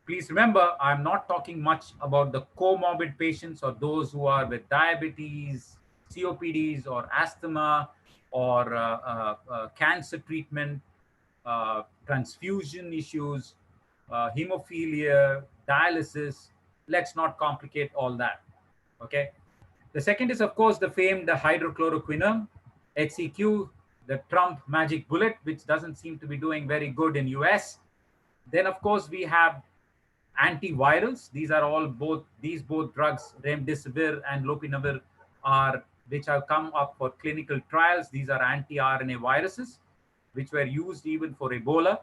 Please remember, I'm not talking much about the comorbid patients or those who are with diabetes, COPDs, or asthma, or cancer treatment, transfusion issues, hemophilia, dialysis. Let's not complicate all that. Okay. The second is, of course, the famed hydrochloroquine, HCQ, the Trump magic bullet, which doesn't seem to be doing very good in US. Then, of course, we have antivirals. These are all both drugs, remdesivir and lopinavir, which have come up for clinical trials. These are anti-RNA viruses, which were used even for Ebola.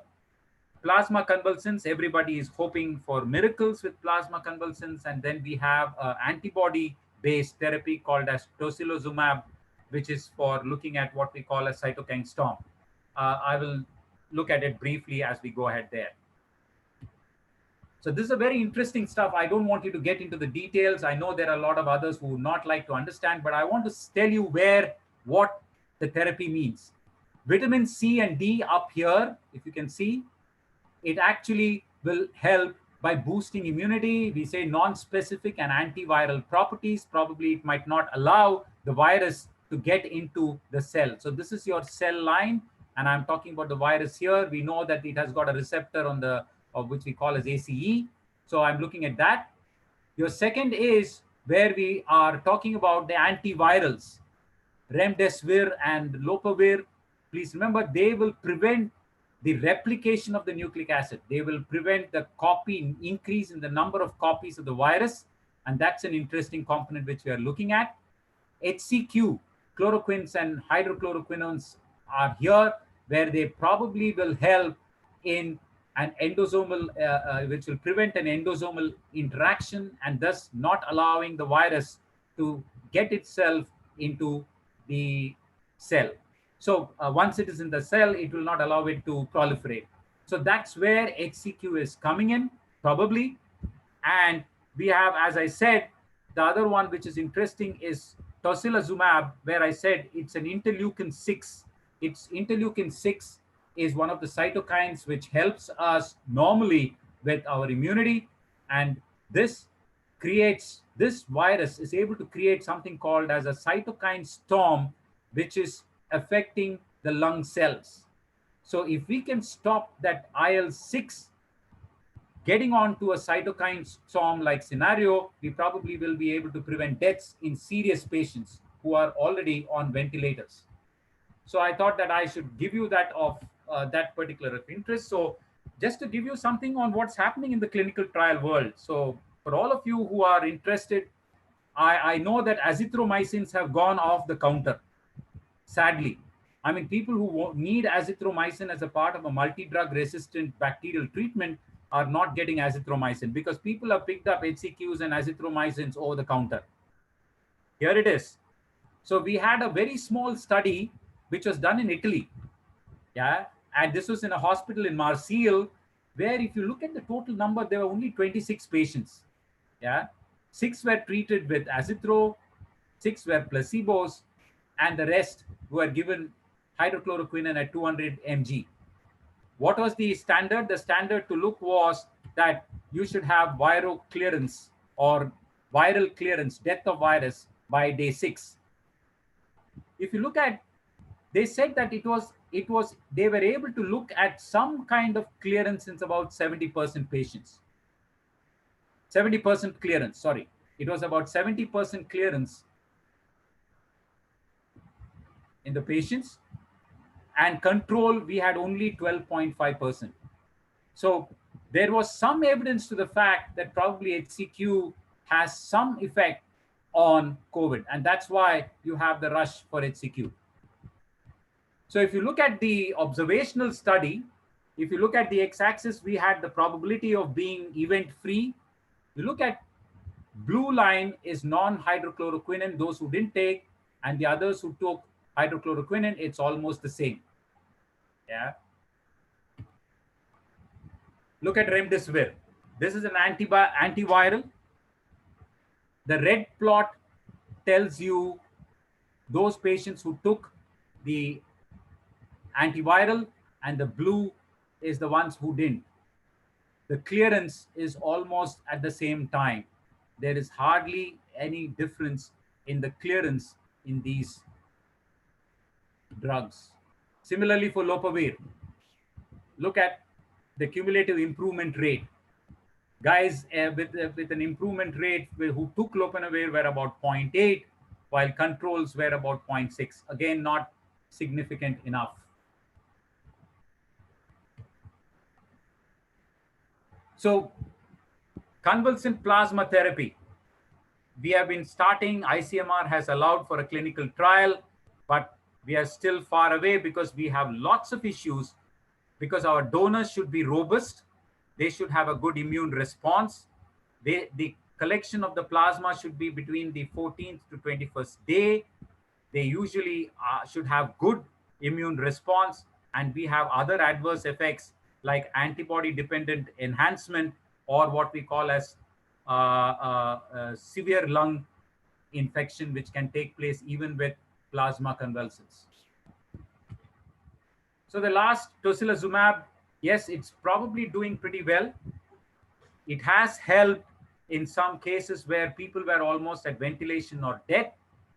Plasma convulsants, everybody is hoping for miracles with plasma convulsants. And then we have antibody-based therapy called as tocilizumab, which is for looking at what we call a cytokine storm. I will look at it briefly as we go ahead there. So this is a very interesting stuff. I don't want you to get into the details. I know there are a lot of others who would not like to understand, but I want to tell you what the therapy means. Vitamin C and D up here, if you can see, it actually will help by boosting immunity. We say non-specific and antiviral properties. Probably it might not allow the virus to get into the cell. So this is your cell line, and I'm talking about the virus here. We know that it has got a receptor on the, which we call as ACE. So I'm looking at that. Your second is where we are talking about the antivirals, remdesivir and lopinavir. Please remember, they will prevent the replication of the nucleic acid. They will prevent the increase in the number of copies of the virus. And that's an interesting component which we are looking at. HCQ, chloroquines and hydrochloroquinones are here, where they probably will help in an endosomal, which will prevent an endosomal interaction and thus not allowing the virus to get itself into the cell. So once it is in the cell, it will not allow it to proliferate. So that's where HCQ is coming in, probably. And we have, as I said, the other one which is interesting is tocilizumab, where I said it's an interleukin 6. It's interleukin 6 is one of the cytokines which helps us normally with our immunity. And this virus is able to create something called as a cytokine storm, which is affecting the lung cells. So if we can stop that IL-6 getting onto a cytokine storm-like scenario, we probably will be able to prevent deaths in serious patients who are already on ventilators. So I thought that I should give you that of that particular interest. So just to give you something on what's happening in the clinical trial world. So for all of you who are interested, I know that azithromycins have gone off the counter. Sadly, I mean, people who need azithromycin as a part of a multi-drug resistant bacterial treatment are not getting azithromycin because people have picked up HCQs and azithromycins over the counter. Here it is. So we had a very small study which was done in Italy. Yeah. And this was in a hospital in Marseille, where if you look at the total number, there were only 26 patients. Yeah. 6 were treated with azithro, 6 were placebos, and the rest were given hydrochloroquine at 200 mg. What was the standard? The standard to look was that you should have viral clearance or viral clearance, death of virus by day 6. If you look at, they said that they were able to look at some kind of clearance in about 70% patients. 70% clearance, sorry. It was about 70% clearance in the patients, and control, we had only 12.5%. So there was some evidence to the fact that probably HCQ has some effect on COVID, and that's why you have the rush for HCQ. So if you look at the observational study, if you look at the x-axis, we had the probability of being event-free. You look at blue line is non-hydrochloroquine, those who didn't take, and the others who took hydrochloroquine, it's almost the same. Yeah. Look at remdesivir. This is an antiviral. The red plot tells you those patients who took the antiviral, and the blue is the ones who didn't. The clearance is almost at the same time. There is hardly any difference in the clearance in these drugs. Similarly for lopavir, look at the cumulative improvement rate. Guys with an improvement rate who took lopinavir were about 0.8, while controls were about 0.6. Again, not significant enough. So convalescent plasma therapy, we have been starting, ICMR has allowed for a clinical trial, but we are still far away because we have lots of issues, because our donors should be robust. They should have a good immune response. The collection of the plasma should be between the 14th to 21st day. They usually should have good immune response, and we have other adverse effects like antibody dependent enhancement, or what we call as severe lung infection, which can take place even with plasma convalescence. So the last, tocilizumab, yes, it's probably doing pretty well. It has helped in some cases where people were almost at ventilation or death,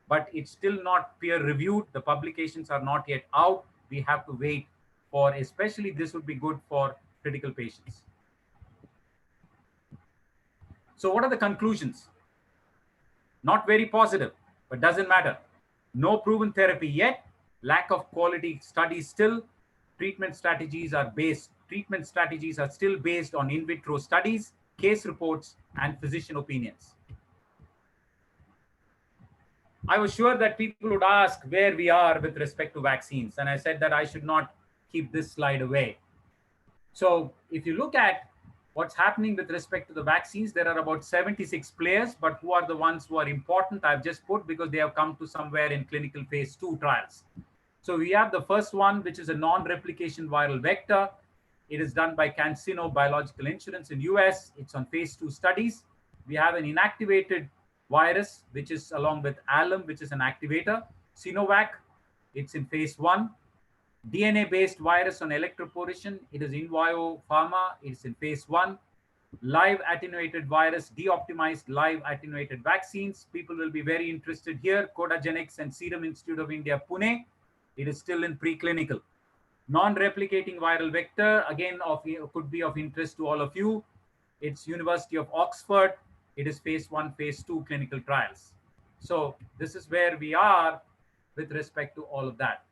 but it's still not peer reviewed. The publications are not yet out. We have to wait for, especially this would be good for critical patients. So what are the conclusions? Not very positive, but doesn't matter. No proven therapy yet, lack of quality studies still. Treatment strategies are still based on in vitro studies, case reports, and physician opinions. I was sure that people would ask where we are with respect to vaccines, and I said that I should not keep this slide away. So if you look at what's happening with respect to the vaccines, there are about 76 players, but who are the ones who are important? I've just put because they have come to somewhere in clinical phase 2 trials. So we have the first one, which is a non-replication viral vector. It is done by CanSino Biological Insurance in US. It's on phase 2 studies. We have an inactivated virus, which is along with alum, which is an activator. Sinovac, it's in phase 1. DNA-based virus on electroporation, it is InVio Pharma, it's in phase 1. Live attenuated virus, de-optimized live attenuated vaccines. People will be very interested here. Codagenics and Serum Institute of India, Pune. It is still in preclinical. Non-replicating viral vector, again, could be of interest to all of you. It's University of Oxford. It is phase 1, phase 2 clinical trials. So this is where we are with respect to all of that.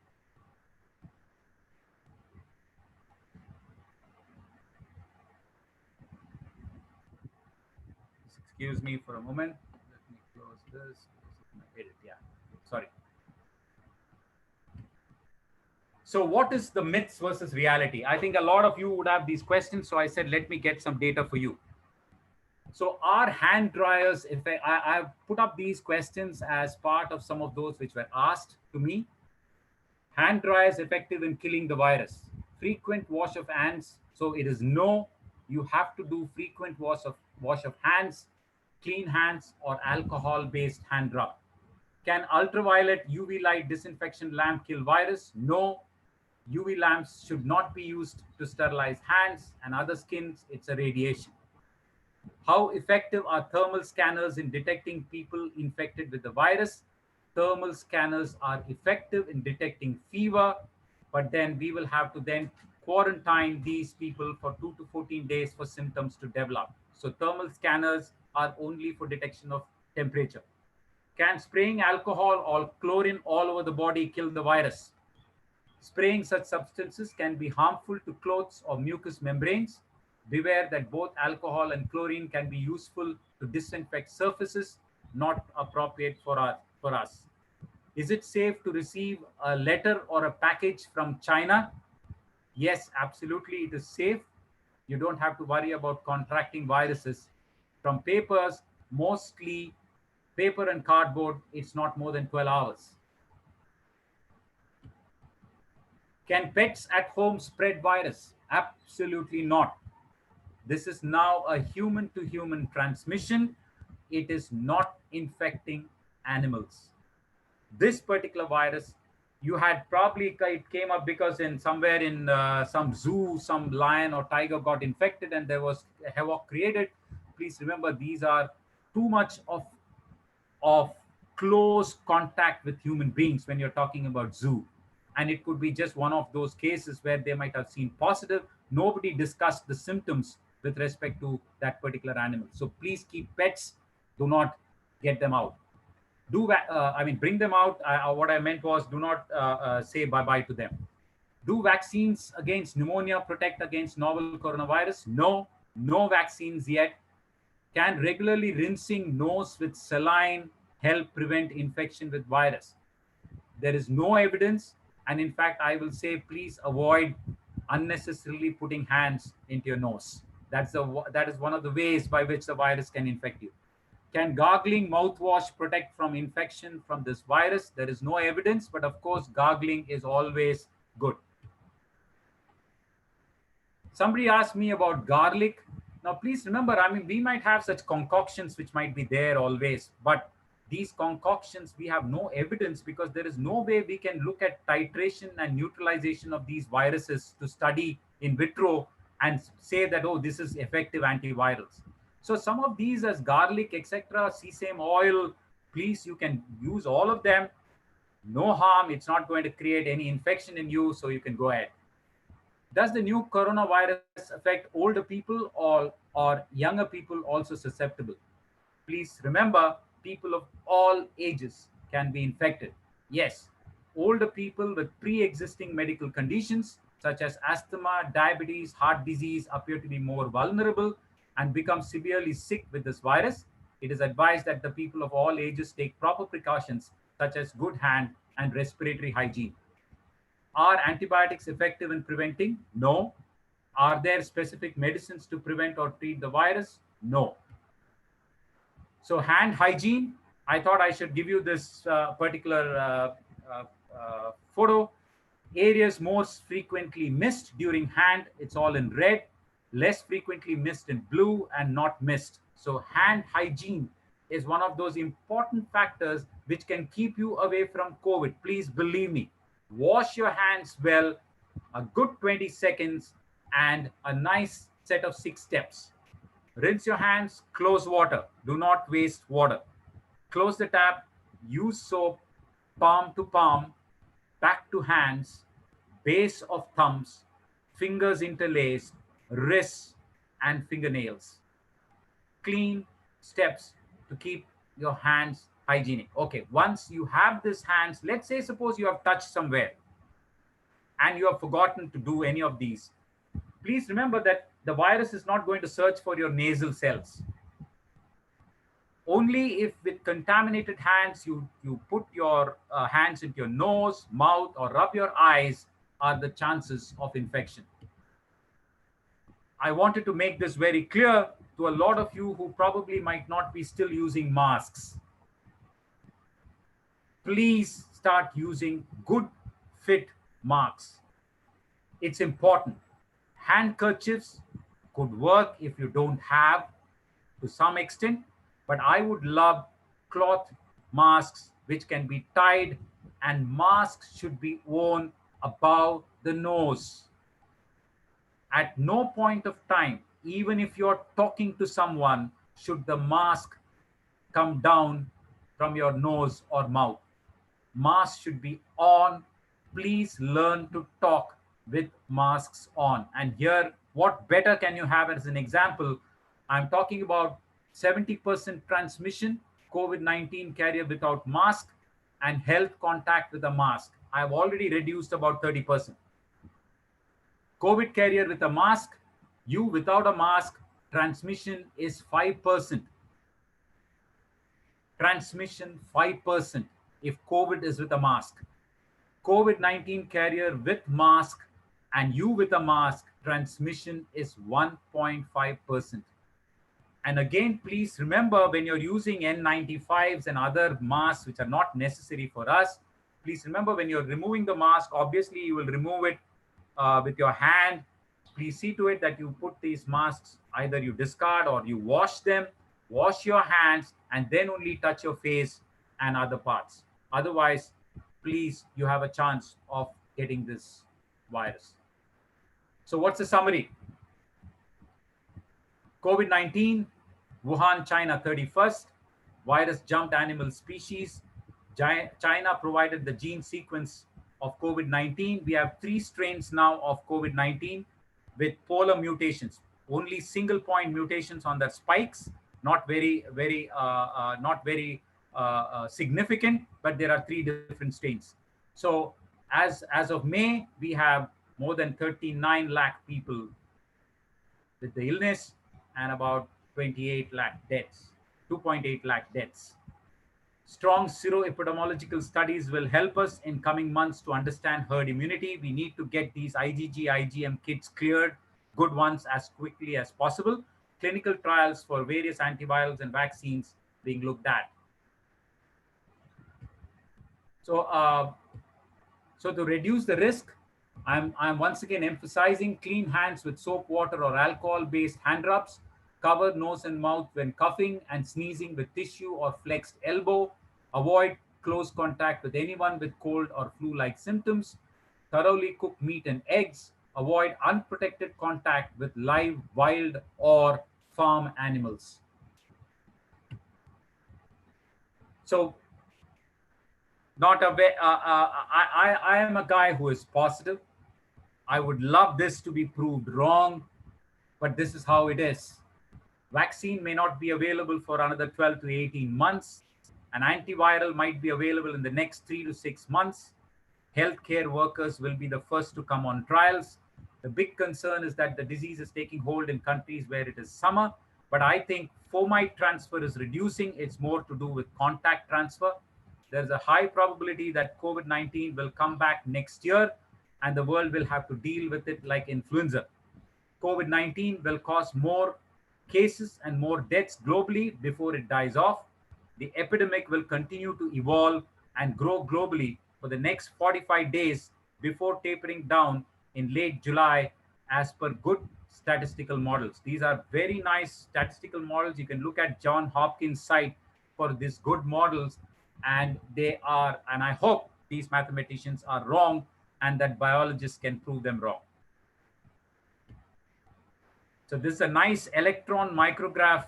Excuse me for a moment. Let me close this. Edit, yeah. Sorry. So what is the myths versus reality? I think a lot of you would have these questions. So I said, let me get some data for you. So are hand dryers, if I've put up these questions as part of some of those which were asked to me. Hand dryers effective in killing the virus? Frequent wash of hands. So it is no, you have to do frequent wash of hands, clean hands, or alcohol-based hand rub. Can ultraviolet UV light disinfection lamp kill virus? No. UV lamps should not be used to sterilize hands and other skins. It's a radiation. How effective are thermal scanners in detecting people infected with the virus? Thermal scanners are effective in detecting fever, but then we will have to then quarantine these people for 2 to 14 days for symptoms to develop. So thermal scanners are only for detection of temperature. Can spraying alcohol or chlorine all over the body kill the virus? Spraying such substances can be harmful to clothes or mucous membranes. Beware that both alcohol and chlorine can be useful to disinfect surfaces, not appropriate for us. Is it safe to receive a letter or a package from China? Yes, absolutely, it is safe. You don't have to worry about contracting viruses. From papers, mostly paper and cardboard, it's not more than 12 hours. Can pets at home spread virus? Absolutely not. This is now a human to human transmission. It is not infecting animals. This particular virus, you had probably, it came up because in somewhere in some zoo, some lion or tiger got infected and there was havoc created. Please remember, these are too much of close contact with human beings when you're talking about zoo. And it could be just one of those cases where they might have seen positive. Nobody discussed the symptoms with respect to that particular animal. So please keep pets, do not get them out. Bring them out. What I meant was, do not say bye-bye to them. Do vaccines against pneumonia protect against novel coronavirus? No, no vaccines yet. Can regularly rinsing nose with saline help prevent infection with virus? There is no evidence. And in fact, I will say, please avoid unnecessarily putting hands into your nose. That is one of the ways by which the virus can infect you. Can gargling mouthwash protect from infection from this virus? There is no evidence, but of course, gargling is always good. Somebody asked me about garlic. Now, please remember, we might have such concoctions which might be there always, but these concoctions, we have no evidence because there is no way we can look at titration and neutralization of these viruses to study in vitro and say that, oh, this is effective antivirals. So some of these as garlic, etc., sesame oil, please, you can use all of them. No harm. It's not going to create any infection in you, so you can go ahead. Does the new coronavirus affect older people or younger people also susceptible? Please remember, people of all ages can be infected. Yes, older people with pre-existing medical conditions such as asthma, diabetes, heart disease appear to be more vulnerable and become severely sick with this virus. It is advised that the people of all ages take proper precautions such as good hand and respiratory hygiene. Are antibiotics effective in preventing? No. Are there specific medicines to prevent or treat the virus? No. So hand hygiene, I thought I should give you this particular photo. Areas most frequently missed during hand, it's all in red. Less frequently missed in blue and not missed. So hand hygiene is one of those important factors which can keep you away from COVID. Please believe me. Wash your hands well, a good 20 seconds, and a nice set of 6 steps. Rinse your hands, close water. Do not waste water. Close the tap, use soap, palm to palm, back to hands, base of thumbs, fingers interlaced, wrists, and fingernails. Clean steps to keep your hands hygienic. Okay, once you have this hands, let's say suppose you have touched somewhere and you have forgotten to do any of these. Please remember that the virus is not going to search for your nasal cells. Only if with contaminated hands you put your hands into your nose, mouth, or rub your eyes are the chances of infection. I wanted to make this very clear to a lot of you who probably might not be still using masks. Please start using good fit masks. It's important. Handkerchiefs could work if you don't have to some extent, but I would love cloth masks which can be tied, and masks should be worn above the nose. At no point of time, even if you're talking to someone, should the mask come down from your nose or mouth. Mask should be on. Please learn to talk with masks on. And here, what better can you have as an example? I'm talking about 70% transmission, COVID-19 carrier without mask, and health contact with a mask. I've already reduced about 30%. COVID carrier with a mask, you without a mask, transmission is 5%. Transmission 5%. if COVID is with a mask. COVID-19 carrier with mask and you with a mask, transmission is 1.5%. And again, please remember when you're using N95s and other masks which are not necessary for us, please remember when you're removing the mask, obviously you will remove it with your hand. Please see to it that you put these masks, either you discard or you wash them, wash your hands, and then only touch your face and other parts. Otherwise, please, you have a chance of getting this virus. So what's the summary? COVID-19, Wuhan, China, 31st. Virus jumped animal species. China provided the gene sequence of COVID-19. We have 3 strains now of COVID-19 with polar mutations, only single point mutations on the spikes, not very significant, but there are 3 different strains. So as of May, we have more than 39 lakh people with the illness and about 28 lakh deaths, 2.8 lakh deaths. Strong sero-epidemiological studies will help us in coming months to understand herd immunity. We need to get these IgG, IgM kits cleared, good ones, as quickly as possible. Clinical trials for various antivirals and vaccines being looked at. So, so to reduce the risk, I'm once again emphasizing clean hands with soap, water, or alcohol-based hand rubs. Cover nose and mouth when coughing and sneezing with tissue or flexed elbow. Avoid close contact with anyone with cold or flu-like symptoms. Thoroughly cook meat and eggs. Avoid unprotected contact with live, wild, or farm animals. So, I am a guy who is positive. I would love this to be proved wrong, but this is how it is. Vaccine may not be available for another 12 to 18 months. An antiviral might be available in the next 3 to 6 months. Healthcare workers will be the first to come on trials. The big concern is that the disease is taking hold in countries where it is summer, but I think fomite transfer is reducing. It's more to do with contact transfer. There's a high probability that COVID-19 will come back next year and the world will have to deal with it like influenza. COVID-19 will cause more cases and more deaths globally before it dies off. The epidemic will continue to evolve and grow globally for the next 45 days before tapering down in late July as per good statistical models. These are very nice statistical models. You can look at John Hopkins' site for these good models, and they are, and I hope these mathematicians are wrong and that biologists can prove them wrong. So this is a nice electron micrograph,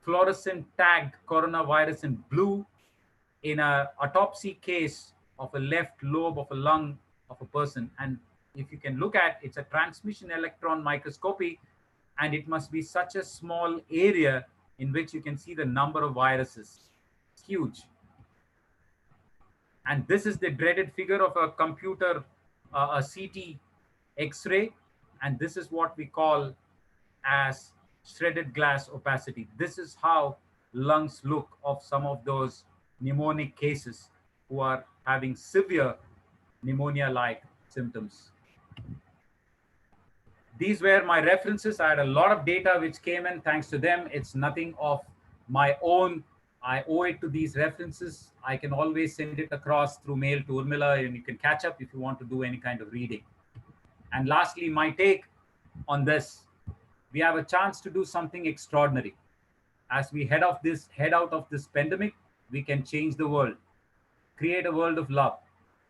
fluorescent tagged coronavirus in blue in an autopsy case of a left lobe of a lung of a person. And if you can look at, it's a transmission electron microscopy, and it must be such a small area in which you can see the number of viruses. It's huge. And this is the dreaded figure of a computer, a CT X-ray, and this is what we call as shredded glass opacity. This is how lungs look of some of those pneumonic cases who are having severe pneumonia-like symptoms. These were my references. I had a lot of data which came in. Thanks to them, it's nothing of my own. I owe it to these references. I can always send it across through mail to Urmila, and you can catch up if you want to do any kind of reading. And lastly, my take on this. We have a chance to do something extraordinary. As we head out of this pandemic, we can change the world, create a world of love,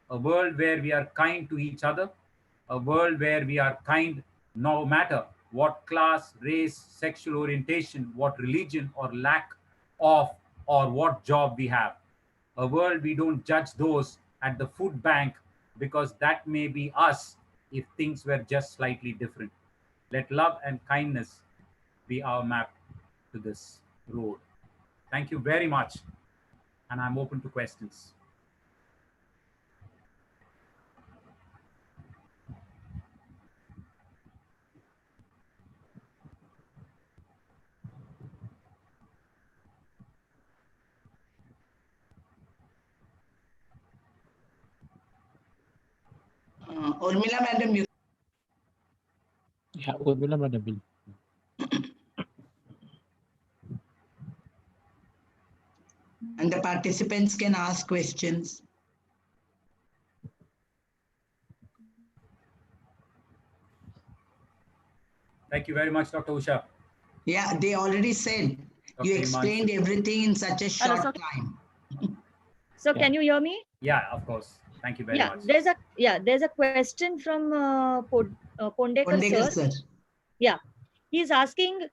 a world where we are kind to each other, a world where we are kind no matter what class, race, sexual orientation, what religion or lack of, or what job we have. A world we don't judge those at the food bank because that may be us if things were just slightly different. Let love and kindness be our map to this road. Thank you very much, and I'm open to questions. Urmila madam, you. Yeah, Urmila madam will. And the participants can ask questions. Thank you very much, Dr. Usha. Yeah, they already said. You Dr. explained Himanshu. everything in such a Hello, short sir. time. So Yeah. can you hear me? Yeah, of course. Thank you very Yeah, much. there's a question from Pondekar Pondekar sir. sir. Yeah, he's asking,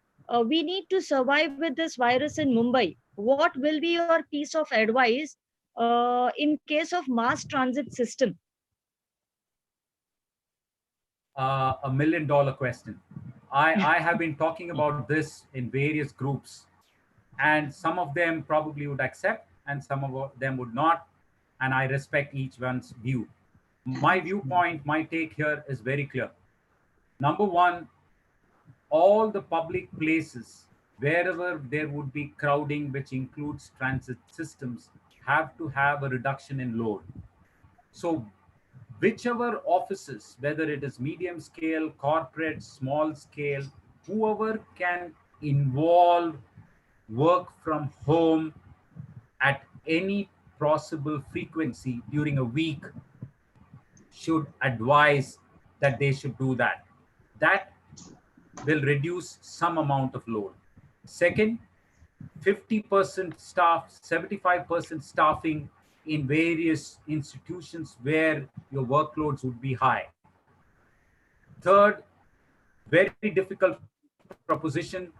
we need to survive with this virus in Mumbai. What will be your piece of advice in case of mass transit system? $1 million question. I have been talking about this in various groups, and some of them probably would accept and some of them would not, and I respect each one's view. My viewpoint, my take here is very clear. Number one, all the public places wherever there would be crowding, which includes transit systems, have to have a reduction in load. So whichever offices, whether it is medium scale, corporate, small scale, whoever can involve work from home at any possible frequency during a week should advise that they should do that. That will reduce some amount of load. Second, 50% staff, 75% staffing in various institutions where your workloads would be high. Third, very difficult proposition,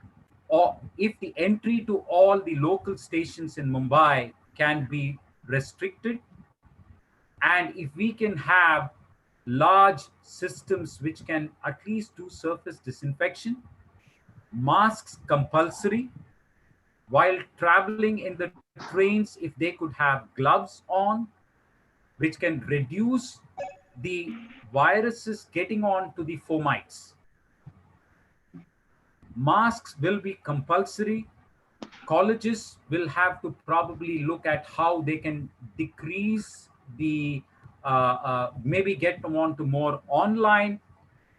or if the entry to all the local stations in Mumbai can be restricted, and if we can have large systems which can at least do surface disinfection, masks compulsory, while traveling in the trains, if they could have gloves on, which can reduce the viruses getting on to the fomites. Masks will be compulsory. Colleges will have to probably look at how they can decrease the maybe get them on to more online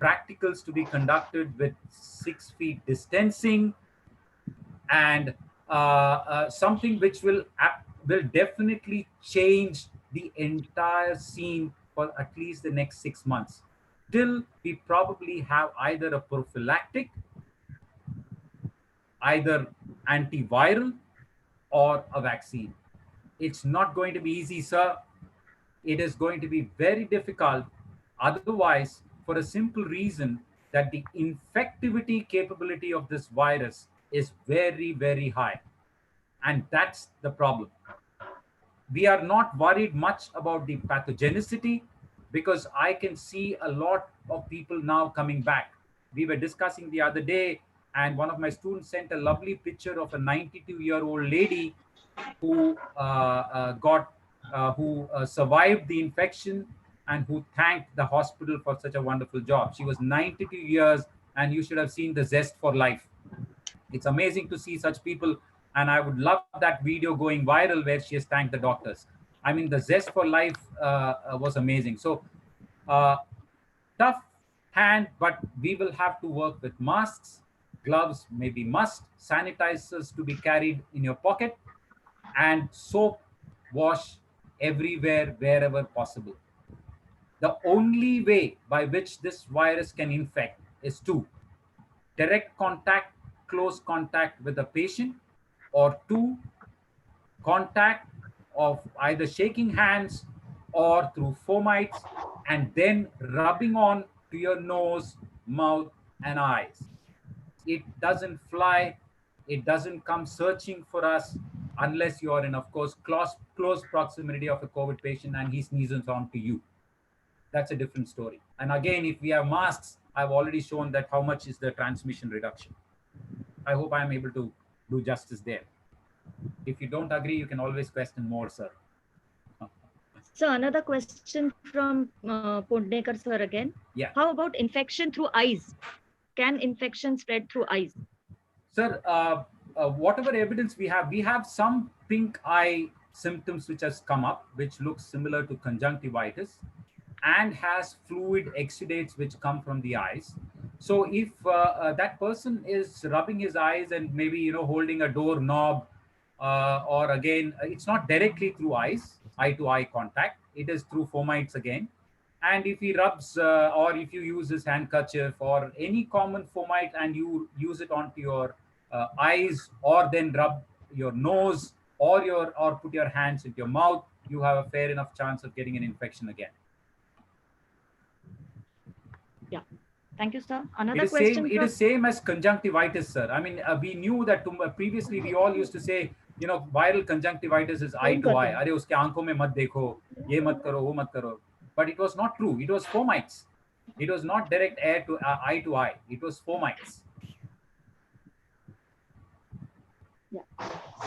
practicals to be conducted with 6 feet distancing, and something which will definitely change the entire scene for at least the next 6 months, till we probably have either a prophylactic, either antiviral, or a vaccine. It's not going to be easy, sir. It is going to be very difficult. Otherwise, for a simple reason that the infectivity capability of this virus is very, very high. And that's the problem. We are not worried much about the pathogenicity because I can see a lot of people now coming back. We were discussing the other day, and one of my students sent a lovely picture of a 92-year-old lady who survived the infection and who thanked the hospital for such a wonderful job. She was 92 years, and you should have seen the zest for life. It's amazing to see such people, and I would love that video going viral where she has thanked the doctors. I mean, the zest for life was amazing. So tough hand, but we will have to work with masks, gloves maybe must, sanitizers to be carried in your pocket, and soap wash everywhere wherever possible. The only way by which this virus can infect is two: direct contact, close contact with a patient, or two, contact of either shaking hands or through fomites and then rubbing on to your nose, mouth, and eyes. It doesn't fly, it doesn't come searching for us unless you are in, of course, close proximity of a COVID patient and he sneezes on to you. That's a different story. And again, if we have masks, I've already shown that how much is the transmission reduction. I hope I am able to do justice there. If you don't agree, you can always question more, sir. So another question from Pondekar sir again. Yeah. How about infection through eyes? Can infection spread through eyes? Sir, whatever evidence we have some pink eye symptoms which has come up, which looks similar to conjunctivitis. and has fluid exudates which come from the eyes. So if that person is rubbing his eyes and maybe holding a door knob, or again it's not directly through eyes, eye to eye contact, it is through fomites again. And if he rubs or if you use his handkerchief or any common fomite and you use it onto your eyes, or then rub your nose or put your hands into your mouth, you have a fair enough chance of getting an infection again. Yeah. Thank you, sir. Another It is question same. It from is same as conjunctivitis, sir. I mean, we knew that previously we all used to say, viral conjunctivitis is eye to eye. अरे उसके आंखों में मत देखो, ये मत करो, वो मत करो. But it was not true. It was fomites. It was not direct air to eye to eye. It was fomites. Yeah.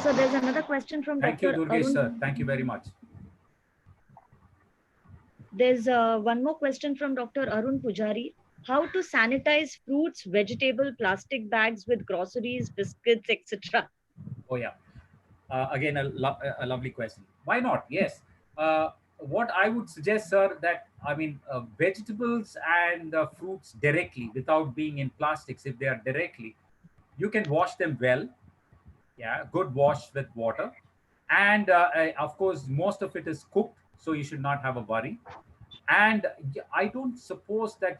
So there's another question from Thank you, Dr. Durgesh, Arun. sir. Thank you very much. There's one more question from Dr. Arun Pujari. How to sanitize fruits, vegetable, plastic bags with groceries, biscuits, etc. Oh yeah. Again, a lovely question. Why not? Yes. What I would suggest, sir, that I mean, vegetables and fruits directly without being in plastics, if they are directly, you can wash them well. Yeah, good wash with water. And of course, most of it is cooked, so you should not have a worry. And I don't suppose that,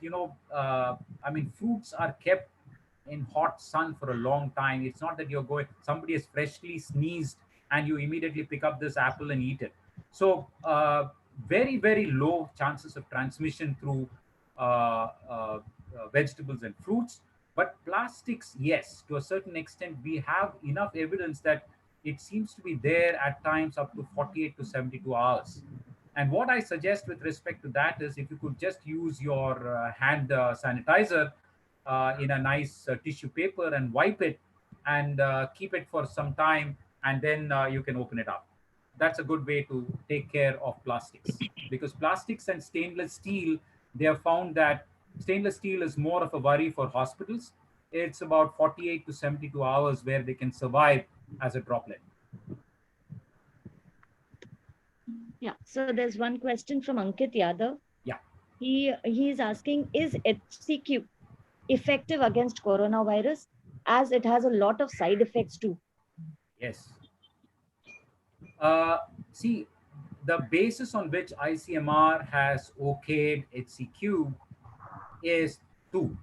I mean, fruits are kept in hot sun for a long time. It's not that somebody has freshly sneezed and you immediately pick up this apple and eat it. So very, very low chances of transmission through vegetables and fruits. But plastics, yes, to a certain extent, we have enough evidence that it seems to be there at times up to 48 to 72 hours. And what I suggest with respect to that is, if you could just use your hand sanitizer in a nice tissue paper and wipe it and keep it for some time, and then you can open it up. That's a good way to take care of plastics, because plastics and stainless steel, they have found that stainless steel is more of a worry for hospitals. It's about 48 to 72 hours where they can survive as a droplet. Yeah. So there's one question from Ankit Yadav. Yeah. He's asking, is HCQ effective against coronavirus, as it has a lot of side effects too? Yes. See, the basis on which ICMR has okayed HCQ is two.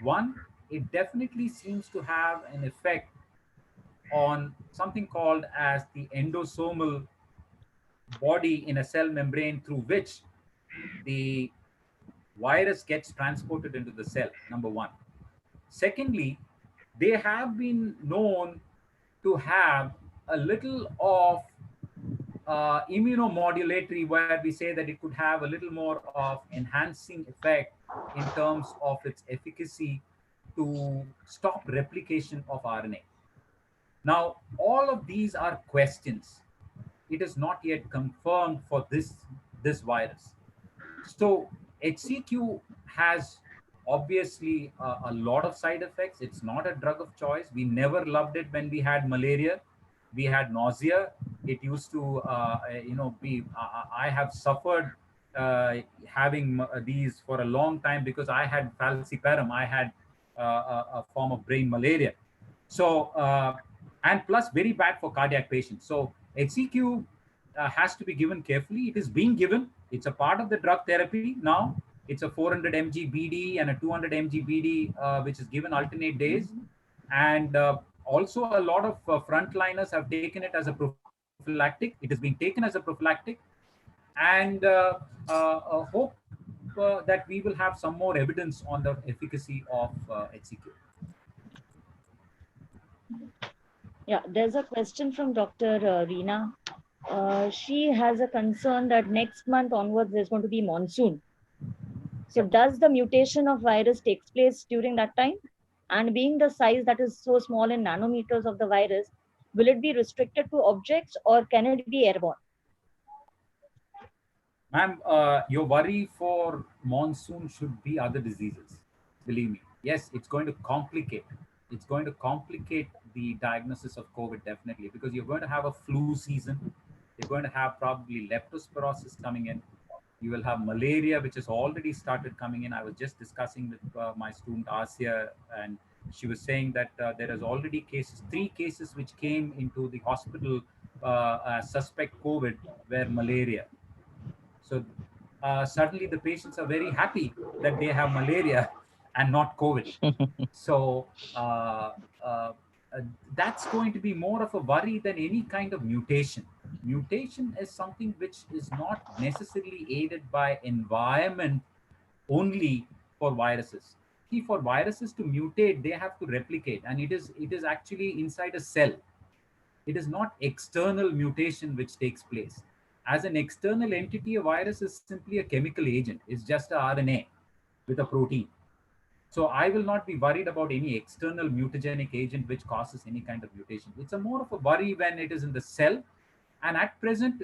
One, it definitely seems to have an effect on something called as the endosomal body in a cell membrane through which the virus gets transported into the cell, number one. Secondly, they have been known to have a little of immunomodulatory, where we say that it could have a little more of enhancing effect in terms of its efficacy to stop replication of RNA. Now, all of these are questions. It is not yet confirmed for this virus. So HCQ has obviously a lot of side effects. It's not a drug of choice. We never loved it when we had malaria. We had nausea. It used to, be. I have suffered having these for a long time because I had falciparum. I had a form of brain malaria. So, and plus very bad for cardiac patients. So HCQ has to be given carefully. It is being given. It's a part of the drug therapy now. It's a 400 mg BD and a 200 mg BD, which is given alternate days. And also a lot of frontliners have taken it as a prophylactic. It is being taken as a prophylactic. And hope that we will have some more evidence on the efficacy of HCQ. Yeah, there's a question from Dr. Reena. She has a concern that next month onwards there's going to be monsoon. So does the mutation of virus takes place during that time? And being the size that is so small in nanometers of the virus, will it be restricted to objects or can it be airborne? Ma'am, your worry for monsoon should be other diseases. Believe me. Yes, it's going to complicate. It's going to complicate the diagnosis of COVID, definitely, because you're going to have a flu season. You're going to have probably leptospirosis coming in. You will have malaria, which has already started coming in. I was just discussing with my student Asia, and she was saying that there is already cases, 3 cases which came into the hospital suspect COVID were malaria. So suddenly the patients are very happy that they have malaria and not COVID. So uh, that's going to be more of a worry than any kind of mutation. Mutation is something which is not necessarily aided by environment only for viruses. See, for viruses to mutate, they have to replicate, and it is actually inside a cell. It is not external mutation which takes place. As an external entity, a virus is simply a chemical agent. It's just a RNA with a protein. So I will not be worried about any external mutagenic agent which causes any kind of mutation. It's a more of a worry when it is in the cell. And at present,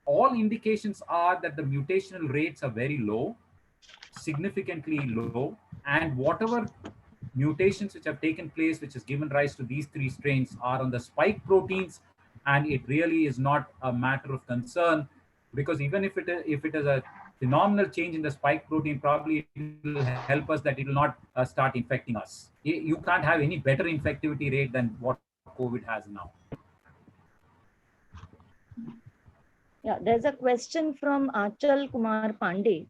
all indications are that the mutational rates are very low, significantly low. And whatever mutations which have taken place, which has given rise to these 3 strains, are on the spike proteins, and it really is not a matter of concern, because even if it is a phenomenal change in the spike protein, probably it will help us that it will not start infecting us. You can't have any better infectivity rate than what COVID has now. Yeah, there's a question from Achal Kumar Pandey.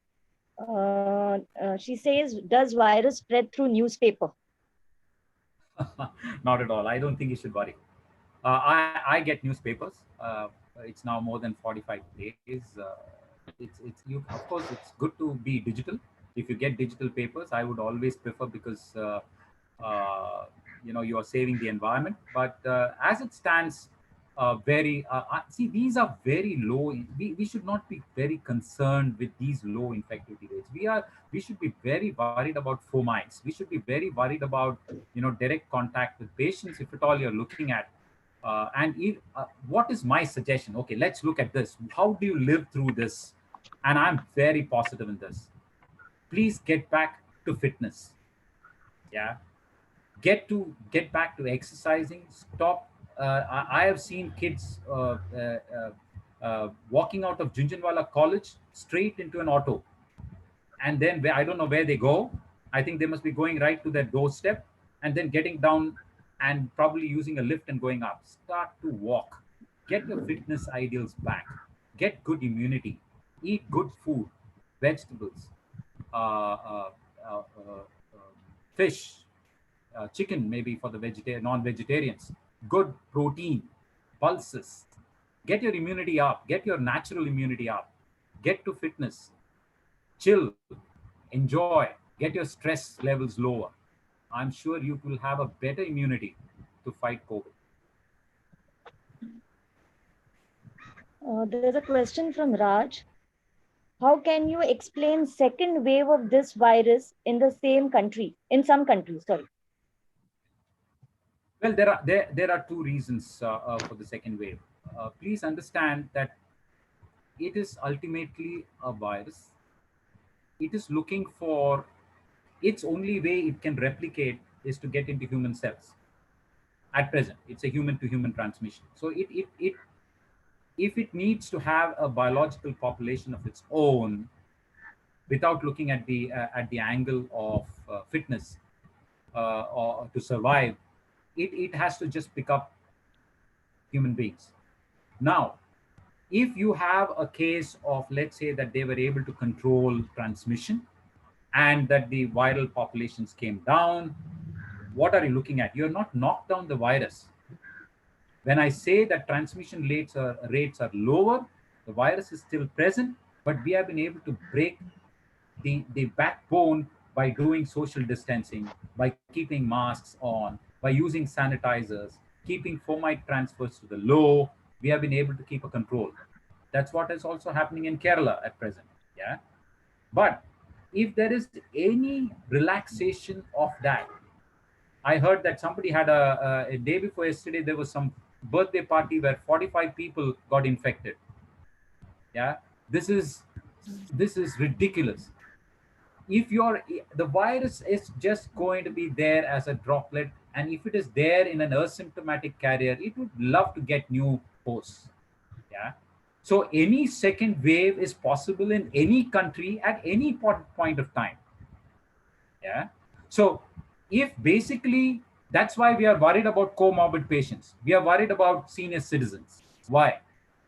She says, does virus spread through newspaper? Not at all. I don't think you should worry. I get newspapers. It's now more than 45 days. It's you. Of course, it's good to be digital. If you get digital papers, I would always prefer, because you are saving the environment. But as it stands, see, these are very low. We should not be very concerned with these low infectivity rates. We should be very worried about fomites. We should be very worried about direct contact with patients, if at all you're looking at. What is my suggestion? Okay, let's look at this. How do you live through this? And I'm very positive in this. Please get back to fitness. Yeah, get back to exercising. Stop. I have seen kids walking out of Junjanwala College straight into an auto, and then I don't know where they go. I think they must be going right to their doorstep, and then getting down and probably using a lift and going up. Start to walk. Get your fitness ideals back. Get good immunity. Eat good food, vegetables, uh, uh, uh, uh, fish, chicken, maybe for the non-vegetarians. Good protein, pulses. Get your immunity up. Get your natural immunity up. Get to fitness. Chill. Enjoy. Get your stress levels lower. I'm sure you will have a better immunity to fight COVID. There's a question from Raj. How can you explain second wave of this virus in the same country, in some countries? Sorry. Well, there are 2 reasons for the second wave. Please understand that it is ultimately a virus. It is looking for its only way it can replicate is to get into human cells. At present, it's a human-to-human transmission. So if it needs to have a biological population of its own, without looking at the angle of fitness or to survive, it has to just pick up human beings. Now, if you have a case of, let's say, that they were able to control transmission and that the viral populations came down, what are you looking at? You're not knocked down the virus. When I say that transmission rates are lower, the virus is still present, but we have been able to break the backbone by doing social distancing, by keeping masks on, by using sanitizers, keeping fomite transfers to the low. We have been able to keep a control. That's what is also happening in Kerala at present. Yeah. But if there is any relaxation of that, I heard that somebody had a day before yesterday, there was some birthday party where 45 people got infected. Yeah. This is ridiculous. If the virus is just going to be there as a droplet, and if it is there in an asymptomatic carrier, it would love to get new hosts. Yeah. So any second wave is possible in any country at any point of time. Yeah. So if basically that's why we are worried about comorbid patients. We are worried about senior citizens. Why?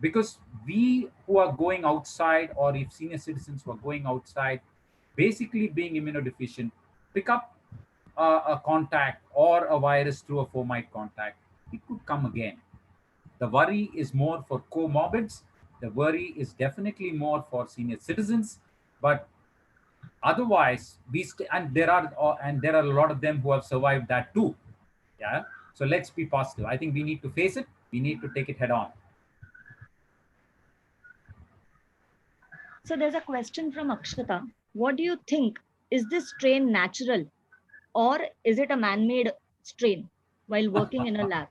Because we who are going outside, or if senior citizens who are going outside, basically being immunodeficient, pick up a contact or a virus through a fomite contact, it could come again. The worry is more for comorbids. The worry is definitely more for senior citizens. But otherwise, and there are a lot of them who have survived that too. Yeah. So let's be positive. I think we need to face it. We need to take it head on. So there's a question from Akshata. What do you think? Is this strain natural, or is it a man-made strain while working in a lab?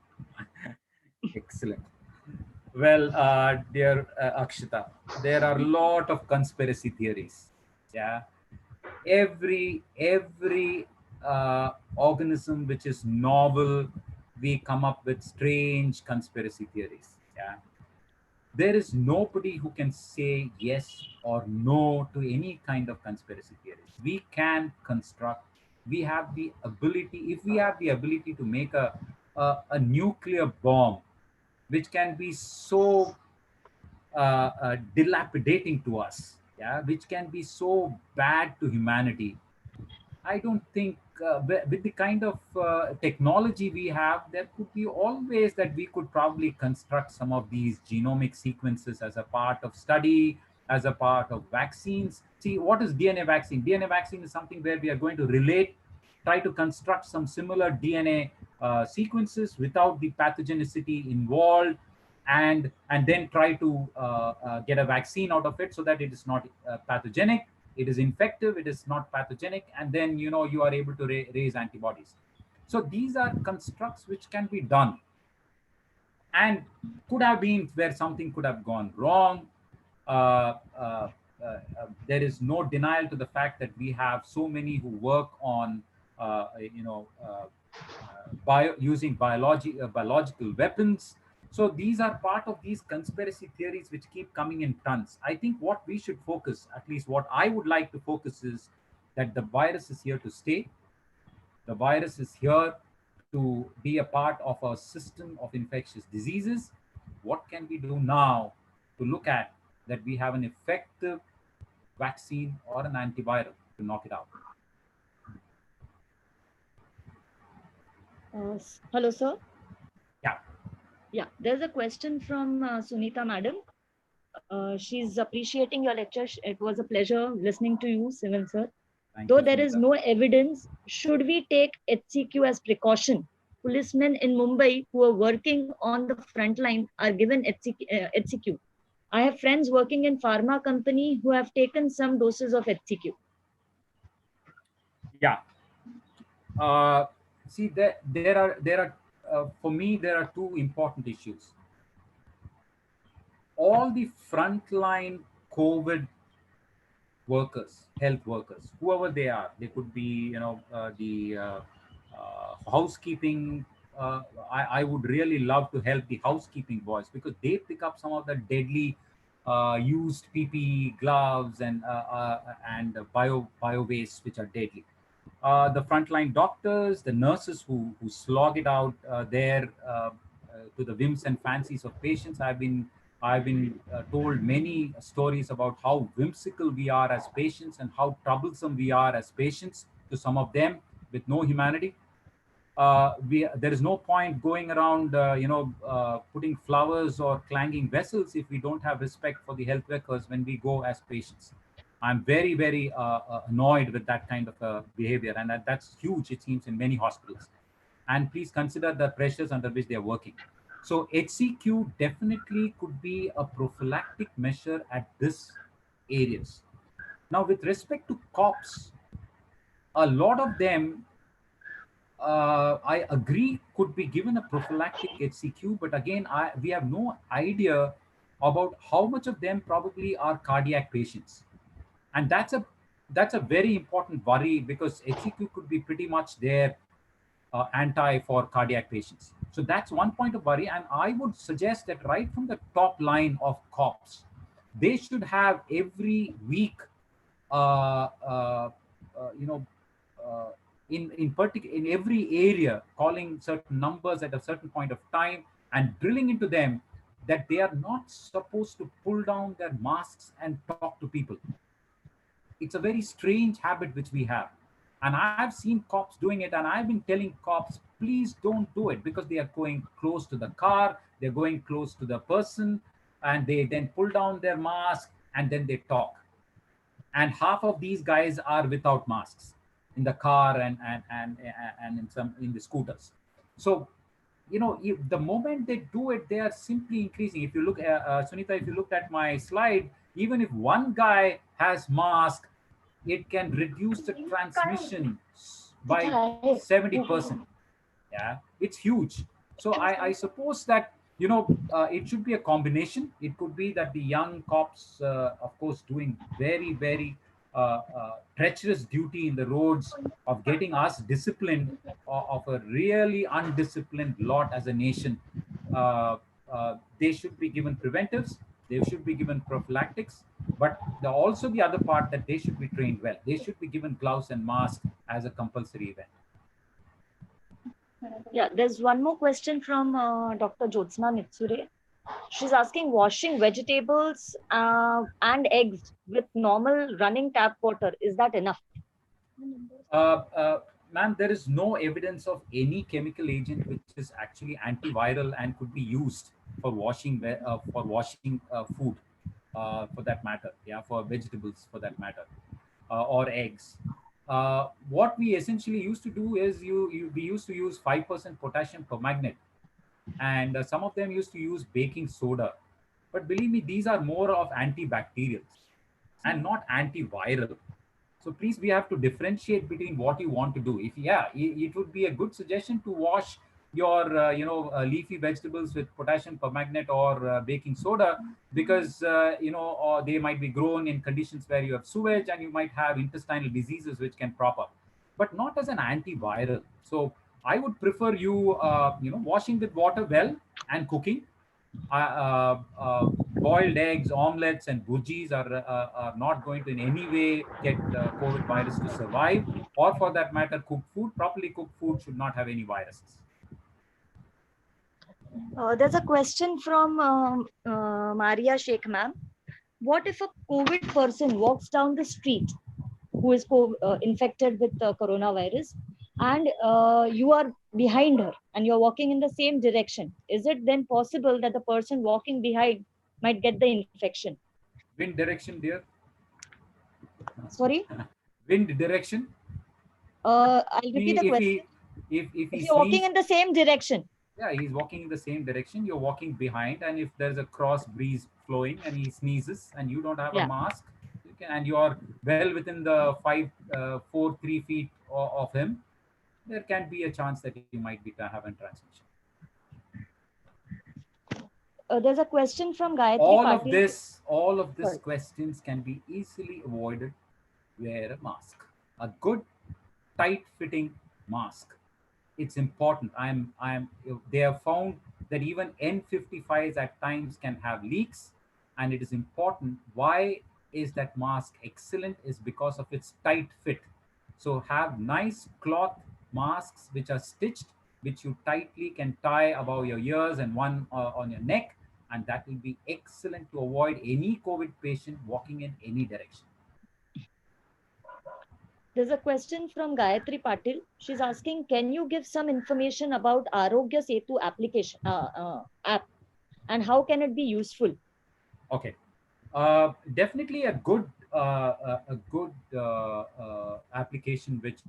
Excellent. Well, dear Akshita, there are a lot of conspiracy theories. Yeah. Every organism which is novel, we come up with strange conspiracy theories. Yeah. There is nobody who can say yes or no to any kind of conspiracy theories. We can construct, we have the ability, if we have the ability to make a nuclear bomb, which can be so dilapidating to us, yeah, which can be so bad to humanity. I don't think with the kind of technology we have, there could be always that we could probably construct some of these genomic sequences as a part of study, as a part of vaccines. See, what is DNA vaccine? DNA vaccine is something where we are going to try to construct some similar DNA sequences without the pathogenicity involved, and then try to get a vaccine out of it so that it is not pathogenic, it is infective, it is not pathogenic, and then you are able to raise antibodies. So these are constructs which can be done, and could have been where something could have gone wrong. uh, uh, there is no denial to the fact that we have so many who work on using biological weapons. So these are part of these conspiracy theories which keep coming in tons. I think what we should focus, at least what I would like to focus, is that the virus is here to stay. The virus is here to be a part of our system of infectious diseases. What can we do now to look at that we have an effective vaccine or an antiviral to knock it out? Hello, sir. Yeah. Yeah, there's a question from Sunita Madam. She's appreciating your lecture. It was a pleasure listening to you, Sivan sir. Though there is no evidence, should we take HCQ as precaution? Policemen in Mumbai who are working on the front line are given HCQ. I have friends working in pharma company who have taken some doses of HCQ. Yeah. See, there are for me there are two important issues. All the frontline COVID workers, health workers, whoever they could be, the housekeeping. I would really love to help the housekeeping boys, because they pick up some of the deadly used PPE, gloves, and bio waste which are deadly. The frontline doctors, the nurses who slog it out there to the whims and fancies of patients. I've been told many stories about how whimsical we are as patients and how troublesome we are as patients to some of them with no humanity. There is no point going around, putting flowers or clanging vessels if we don't have respect for the health workers when we go as patients. I'm very, very annoyed with that kind of behavior, and that's huge, it seems, in many hospitals. And please consider the pressures under which they are working. So HCQ definitely could be a prophylactic measure at this areas. Now, with respect to cops, a lot of them, I agree, could be given a prophylactic HCQ, but again, we have no idea about how much of them probably are cardiac patients, and that's a very important worry, because HCQ could be pretty much there anti for cardiac patients. So that's one point of worry. And I would suggest that right from the top line of cops, they should have every week, uh, uh, you know, uh, in every area, calling certain numbers at a certain point of time and drilling into them that they are not supposed to pull down their masks and talk to people. It's a very strange habit which we have. And I've seen cops doing it, and I've been telling cops, please don't do it, because they are going close to the car, they're going close to the person, and they then pull down their mask and then they talk. And half of these guys are without masks in the car and in the scooters. So the moment they do it, they are simply increasing. If you look at Sunita, if you looked at my slide, even if one guy has mask, it can reduce the transmission by 70%. Yeah, it's huge. So I suppose that it should be a combination. It could be that the young cops, of course, doing very, very treacherous duty in the roads of getting us disciplined of a really undisciplined lot as a nation. They should be given preventives. They should be given prophylactics. But also the other part, that they should be trained well. They should be given gloves and masks as a compulsory event. Yeah, there's one more question from Dr. Jyotsna Mitsure. She's asking, washing vegetables and eggs with normal running tap water, is that enough? Ma'am, there is no evidence of any chemical agent which is actually antiviral and could be used for washing food, for that matter. Yeah, for vegetables for that matter, or eggs. What we essentially used to do is we used to use 5% potassium permanganate, and some of them used to use baking soda. But believe me, these are more of antibacterials and not antiviral. So please, we have to differentiate between what you want to do. If it would be a good suggestion to wash your leafy vegetables with potassium permanganate or baking soda, because or they might be grown in conditions where you have sewage and you might have intestinal diseases which can crop up, but not as an antiviral. So I would prefer you washing with water well and cooking. Boiled eggs, omelets, and bhujis are not going to in any way get COVID virus to survive, or for that matter, properly cooked food should not have any viruses. There's a question from Maria Sheikh ma'am. What if a COVID person walks down the street who is infected with coronavirus, and you are behind her and you're walking in the same direction? Is it then possible that the person walking behind might get the infection? Wind direction, dear. Sorry? Wind direction. I'll repeat the question. If you're walking in the same direction. Yeah, he's walking in the same direction. You're walking behind, and if there's a cross breeze flowing and he sneezes and you don't have a mask, and you are well within the 3 feet of him, there can be a chance that you might be having transmission. There's a question from Gayatri. All of this questions can be easily avoided. Wear a mask, a good tight-fitting mask. It's important. They have found that even N95s at times can have leaks, and it is important. Why is that mask excellent? Is because of its tight fit. So have nice cloth masks which are stitched, which you tightly can tie above your ears and one on your neck, and that will be excellent to avoid any COVID patient walking in any direction. There's a question from Gayatri Patil. She's asking, can you give some information about Arogya Setu application app, and how can it be useful? Okay, definitely a good application, which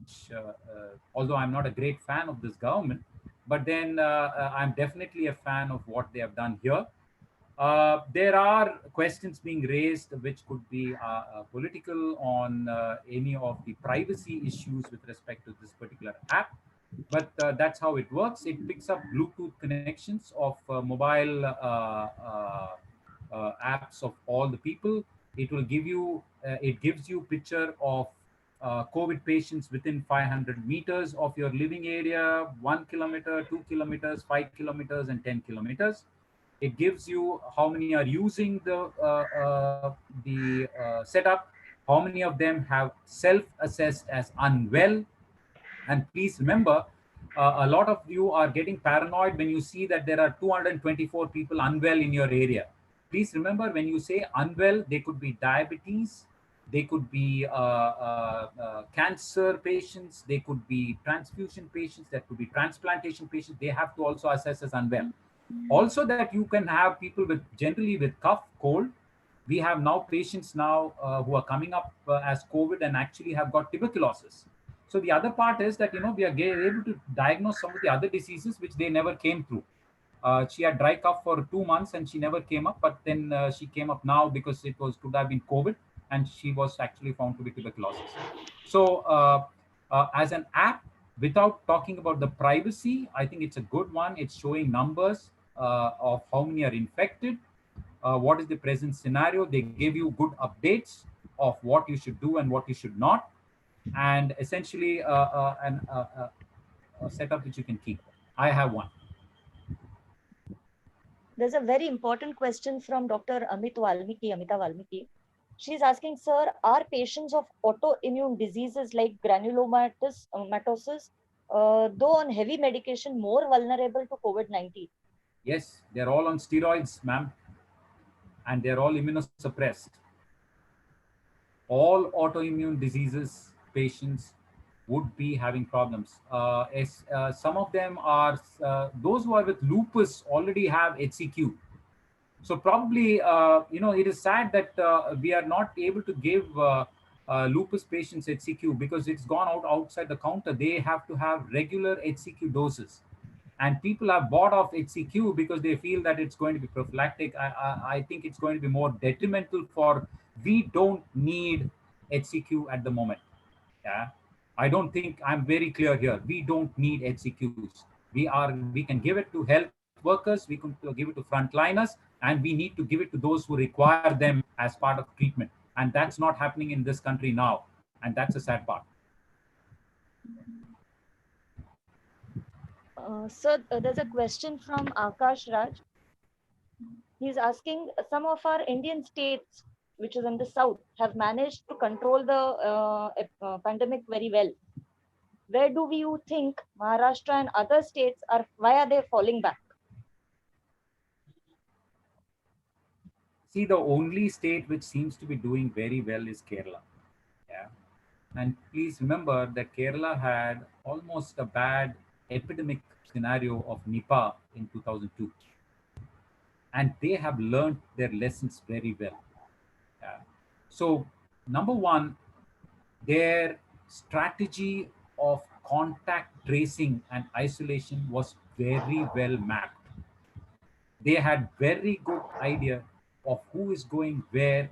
although I'm not a great fan of this government, but then I'm definitely a fan of what they have done here. There are questions being raised which could be political on any of the privacy issues with respect to this particular app, but that's how it works. It picks up Bluetooth connections of mobile apps of all the people. It will give you it gives you picture of COVID patients within 500 meters of your living area, 1 kilometer, 2 kilometers, 5 kilometers, and 10 kilometers. It gives you how many are using the setup, how many of them have self-assessed as unwell. And please remember, a lot of you are getting paranoid when you see that there are 224 people unwell in your area. Please remember, when you say unwell, they could be diabetes, they could be cancer patients, they could be transfusion patients, that could be transplantation patients. They have to also assess as unwell. Also, that you can have people with generally with cough, cold. We have now patients now who are coming up as COVID and actually have got tuberculosis. So the other part is that we are able to diagnose some of the other diseases which they never came through. She had dry cough for 2 months and she never came up, but then she came up now because it could have been COVID, and she was actually found to be tuberculosis. So as an app, without talking about the privacy, I think it's a good one. It's showing numbers of how many are infected, what is the present scenario. They give you good updates of what you should do and what you should not, and essentially a setup which you can keep. I have one. There's a very important question from Dr. Amita Valmiki. She's asking, sir, are patients of autoimmune diseases like granulomatous matosis, though on heavy medication, more vulnerable to COVID-19? Yes, they're all on steroids, ma'am, and they're all immunosuppressed. All autoimmune diseases patients would be having problems. Some of them are, those who are with lupus already have HCQ. So probably, it is sad that we are not able to give lupus patients HCQ because it's gone outside the counter. They have to have regular HCQ doses. And people have bought off HCQ because they feel that it's going to be prophylactic. I think it's going to be more detrimental for, we don't need HCQ at the moment. Yeah. I don't think, I'm very clear here. We don't need HCQs. We can give it to health workers, we can give it to frontliners, and we need to give it to those who require them as part of treatment. And that's not happening in this country now. And that's a sad part. Sir, there's a question from Akash Raj. He's asking, some of our Indian states, which is in the south, have managed to control the pandemic very well. Where do you think Maharashtra and other states why are they falling back? See, the only state which seems to be doing very well is Kerala. Yeah. And please remember that Kerala had almost a bad epidemic scenario of Nipah in 2002. And they have learned their lessons very well. Yeah. So, number one, their strategy of contact tracing and isolation was very well mapped. They had very good idea of who is going where,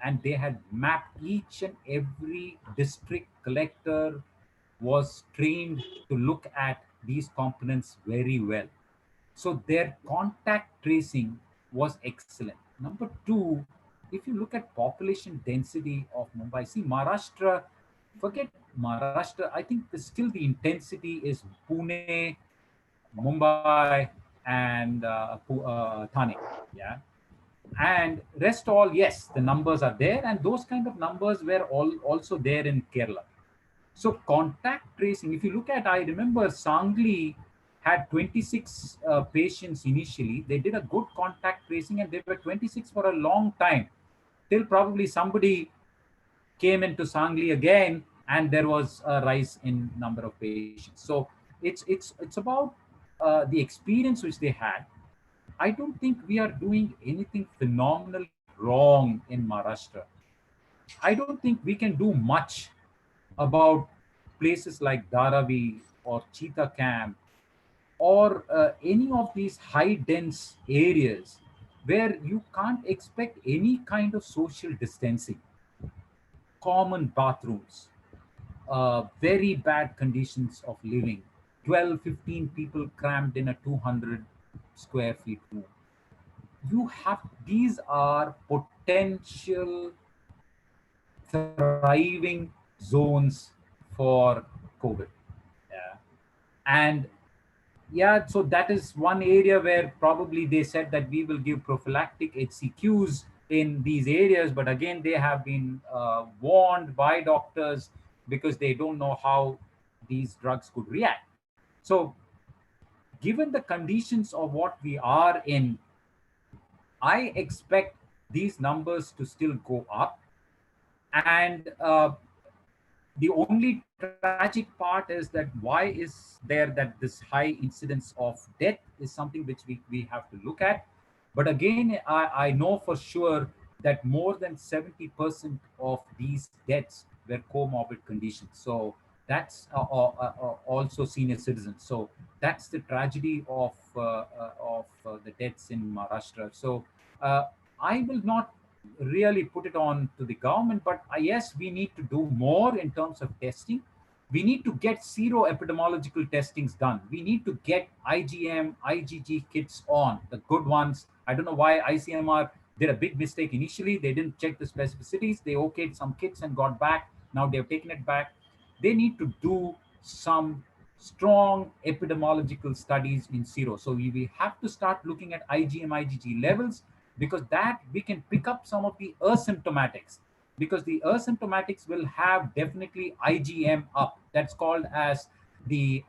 and they had mapped each and every district collector was trained to look at these components very well. So their contact tracing was excellent. Number two, if you look at population density of Mumbai, see Maharashtra, forget Maharashtra, I think still the intensity is Pune, Mumbai, and Thane. Yeah. And rest all, yes, the numbers are there, and those kind of numbers were also there in Kerala. So contact tracing, if you look at, I remember Sangli had 26 patients initially. They did a good contact tracing, and they were 26 for a long time, till probably somebody came into Sangli again, and there was a rise in number of patients. So it's about the experience which they had. I don't think we are doing anything phenomenal wrong in Maharashtra. I don't think we can do much about places like Dharavi or Cheetah Camp or any of these high dense areas where you can't expect any kind of social distancing. Common bathrooms, very bad conditions of living, 12, 15 people crammed in a 200 square feet room. These are potential thriving zones for COVID. Yeah. And yeah, so that is one area where probably they said that we will give prophylactic HCQs in these areas, but again, they have been warned by doctors because they don't know how these drugs could react. So, given the conditions of what we are in, I expect these numbers to still go up. And the only tragic part is that why is there that this high incidence of death is something which we have to look at. But again, I know for sure that more than 70% of these deaths were comorbid conditions. So that's also senior citizens. So that's the tragedy of the deaths in Maharashtra. So uh, I will not really put it on to the government, but yes, we need to do more in terms of testing. We need to get zero epidemiological testings done. We need to get IgM, IgG kits on, the good ones. I don't know why ICMR did a big mistake initially. They didn't check the specificities. They okayed some kits and got back. Now they've taken it back. They need to do some strong epidemiological studies in zero. So we have to start looking at IgM, IgG levels, because that we can pick up some of the asymptomatics, because the asymptomatics will have definitely IgM up. That's called as the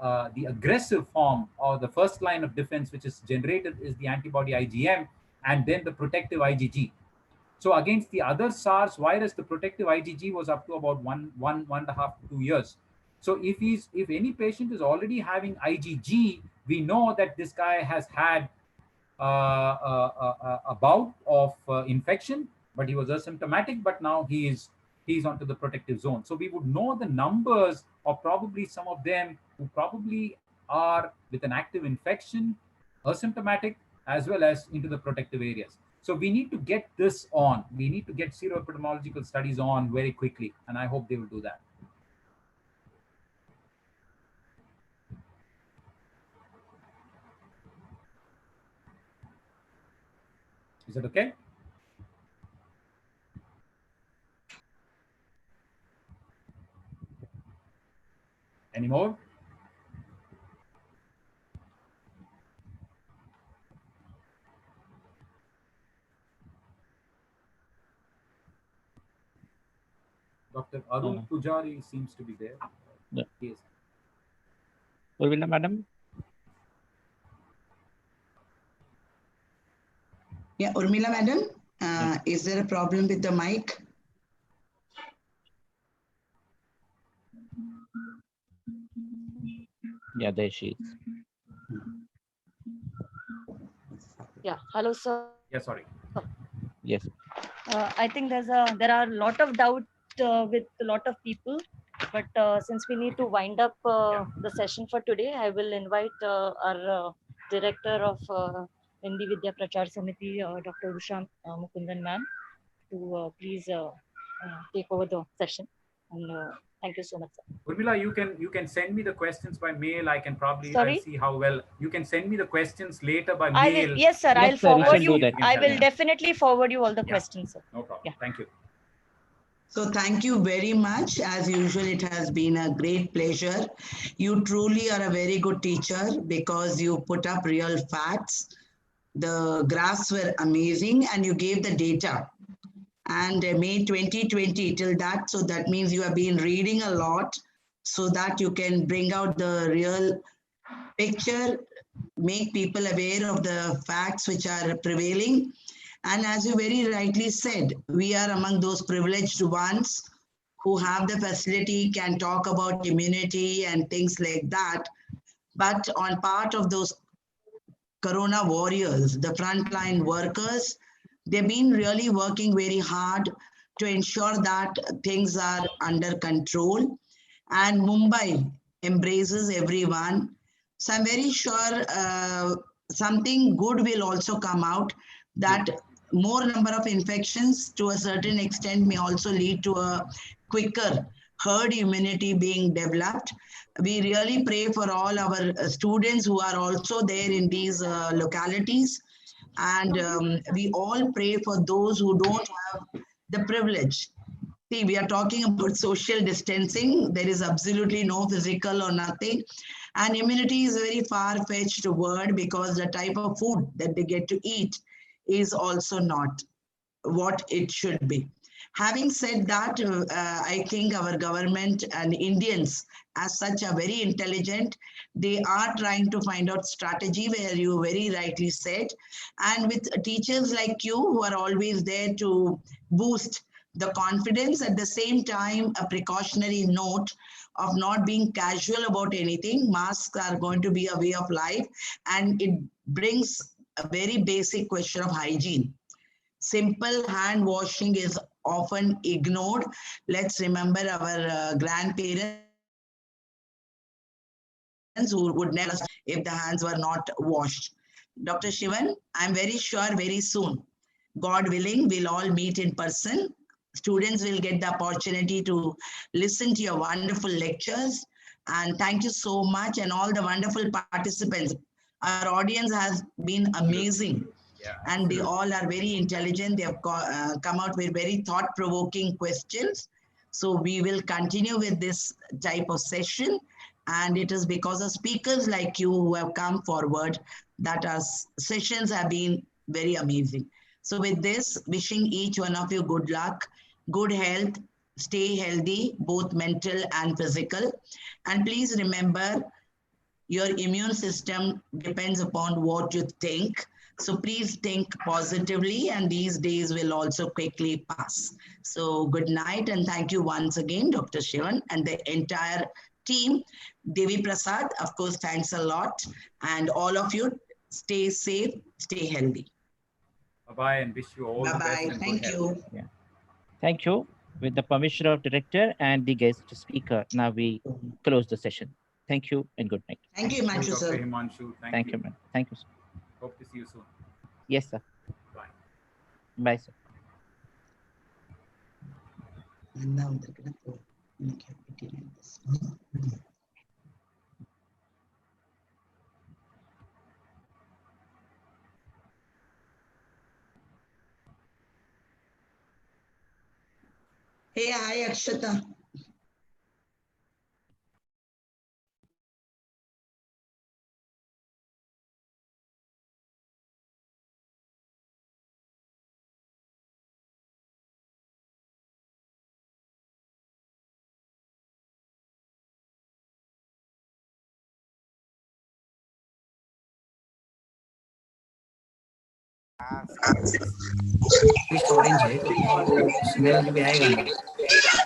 aggressive form, or the first line of defense which is generated is the antibody IgM, and then the protective IgG. So against the other SARS virus, the protective IgG was up to about one and a half to 2 years. So if any patient is already having IgG, we know that this guy has had a bout of infection, but he was asymptomatic, but now he's onto the protective zone. So we would know the numbers of probably some of them who probably are with an active infection, asymptomatic, as well as into the protective areas. So we need to get this on. We need to get seroepidemiological studies on very quickly, and I hope they will do that. Is that okay? Any more? Dr. Arun Pujari seems to be there. Yeah. Yes. Urmila madam? Yeah, Urmila madam, is there a problem with the mic? Yeah, there she is. Yeah. Hello, sir. Yeah, sorry. Yes. I think there are a lot of doubt with a lot of people, but since we need to wind up the session for today, I will invite our director of Hindi Vidya Prachar Samiti, Dr. Usha Mukundan ma'am, to please take over the session. And thank you so much, sir. Urmila, you can send me the questions by mail. I can probably Sorry? I'll see how well you can send me the questions later by I mail. will, yes, sir. Yes, I'll sir, we forward shall you. do that. I will Yeah. definitely forward you all the Yeah. questions, sir. No problem. Yeah. Thank you. So thank you very much. As usual, it has been a great pleasure. You truly are a very good teacher because you put up real facts. The graphs were amazing and you gave the data. And May 2020 till that, so that means you have been reading a lot so that you can bring out the real picture, make people aware of the facts which are prevailing. And as you very rightly said, we are among those privileged ones who have the facility, can talk about immunity and things like that. But on part of those Corona warriors, the frontline workers, they've been really working very hard to ensure that things are under control. And Mumbai embraces everyone. So I'm very sure something good will also come out, that more number of infections to a certain extent may also lead to a quicker herd immunity being developed. We really pray for all our students who are also there in these localities. And we all pray for those who don't have the privilege See, we are talking about social distancing. There is absolutely no physical or nothing. And immunity is a very far-fetched word because the type of food that they get to eat is also not what it should be. Having said that, I think our government and Indians as such are very intelligent. They are trying to find out strategy where you very rightly said. And with teachers like you who are always there to boost the confidence, at the same time, a precautionary note of not being casual about anything. Masks are going to be a way of life, and it brings a very basic question of hygiene. Simple hand washing is often ignored. Let's remember our grandparents who would never if the hands were not washed. Dr. Sivan, I'm very sure very soon, God willing, we'll all meet in person. Students will get the opportunity to listen to your wonderful lectures. And thank you so much. And all the wonderful participants. Our audience has been amazing. Yeah, and they all are very intelligent. They have come out with very thought-provoking questions. So we will continue with this type of session. And it is because of speakers like you who have come forward that our sessions have been very amazing. So with this, wishing each one of you good luck, good health, stay healthy, both mental and physical. And please remember, your immune system depends upon what you think. So please think positively, and these days will also quickly pass. So good night, and thank you once again, Dr. Sivan and the entire team. Devi Prasad, of course, thanks a lot. And all of you, stay safe, stay healthy. Bye-bye, and wish you all the best Bye-bye. and Thank good health. you. Yeah. Thank you. With the permission of director and the guest speaker, now we close the session. Thank you and good night. Thank you, Himanshu, Dr. sir. Himanshu, Thank you, man. Thank you, sir. Hope to see you soon. Yes, sir. Bye. Bye, sir. Hey, hi, Akshata. Storage है तो smell भी आएगा ना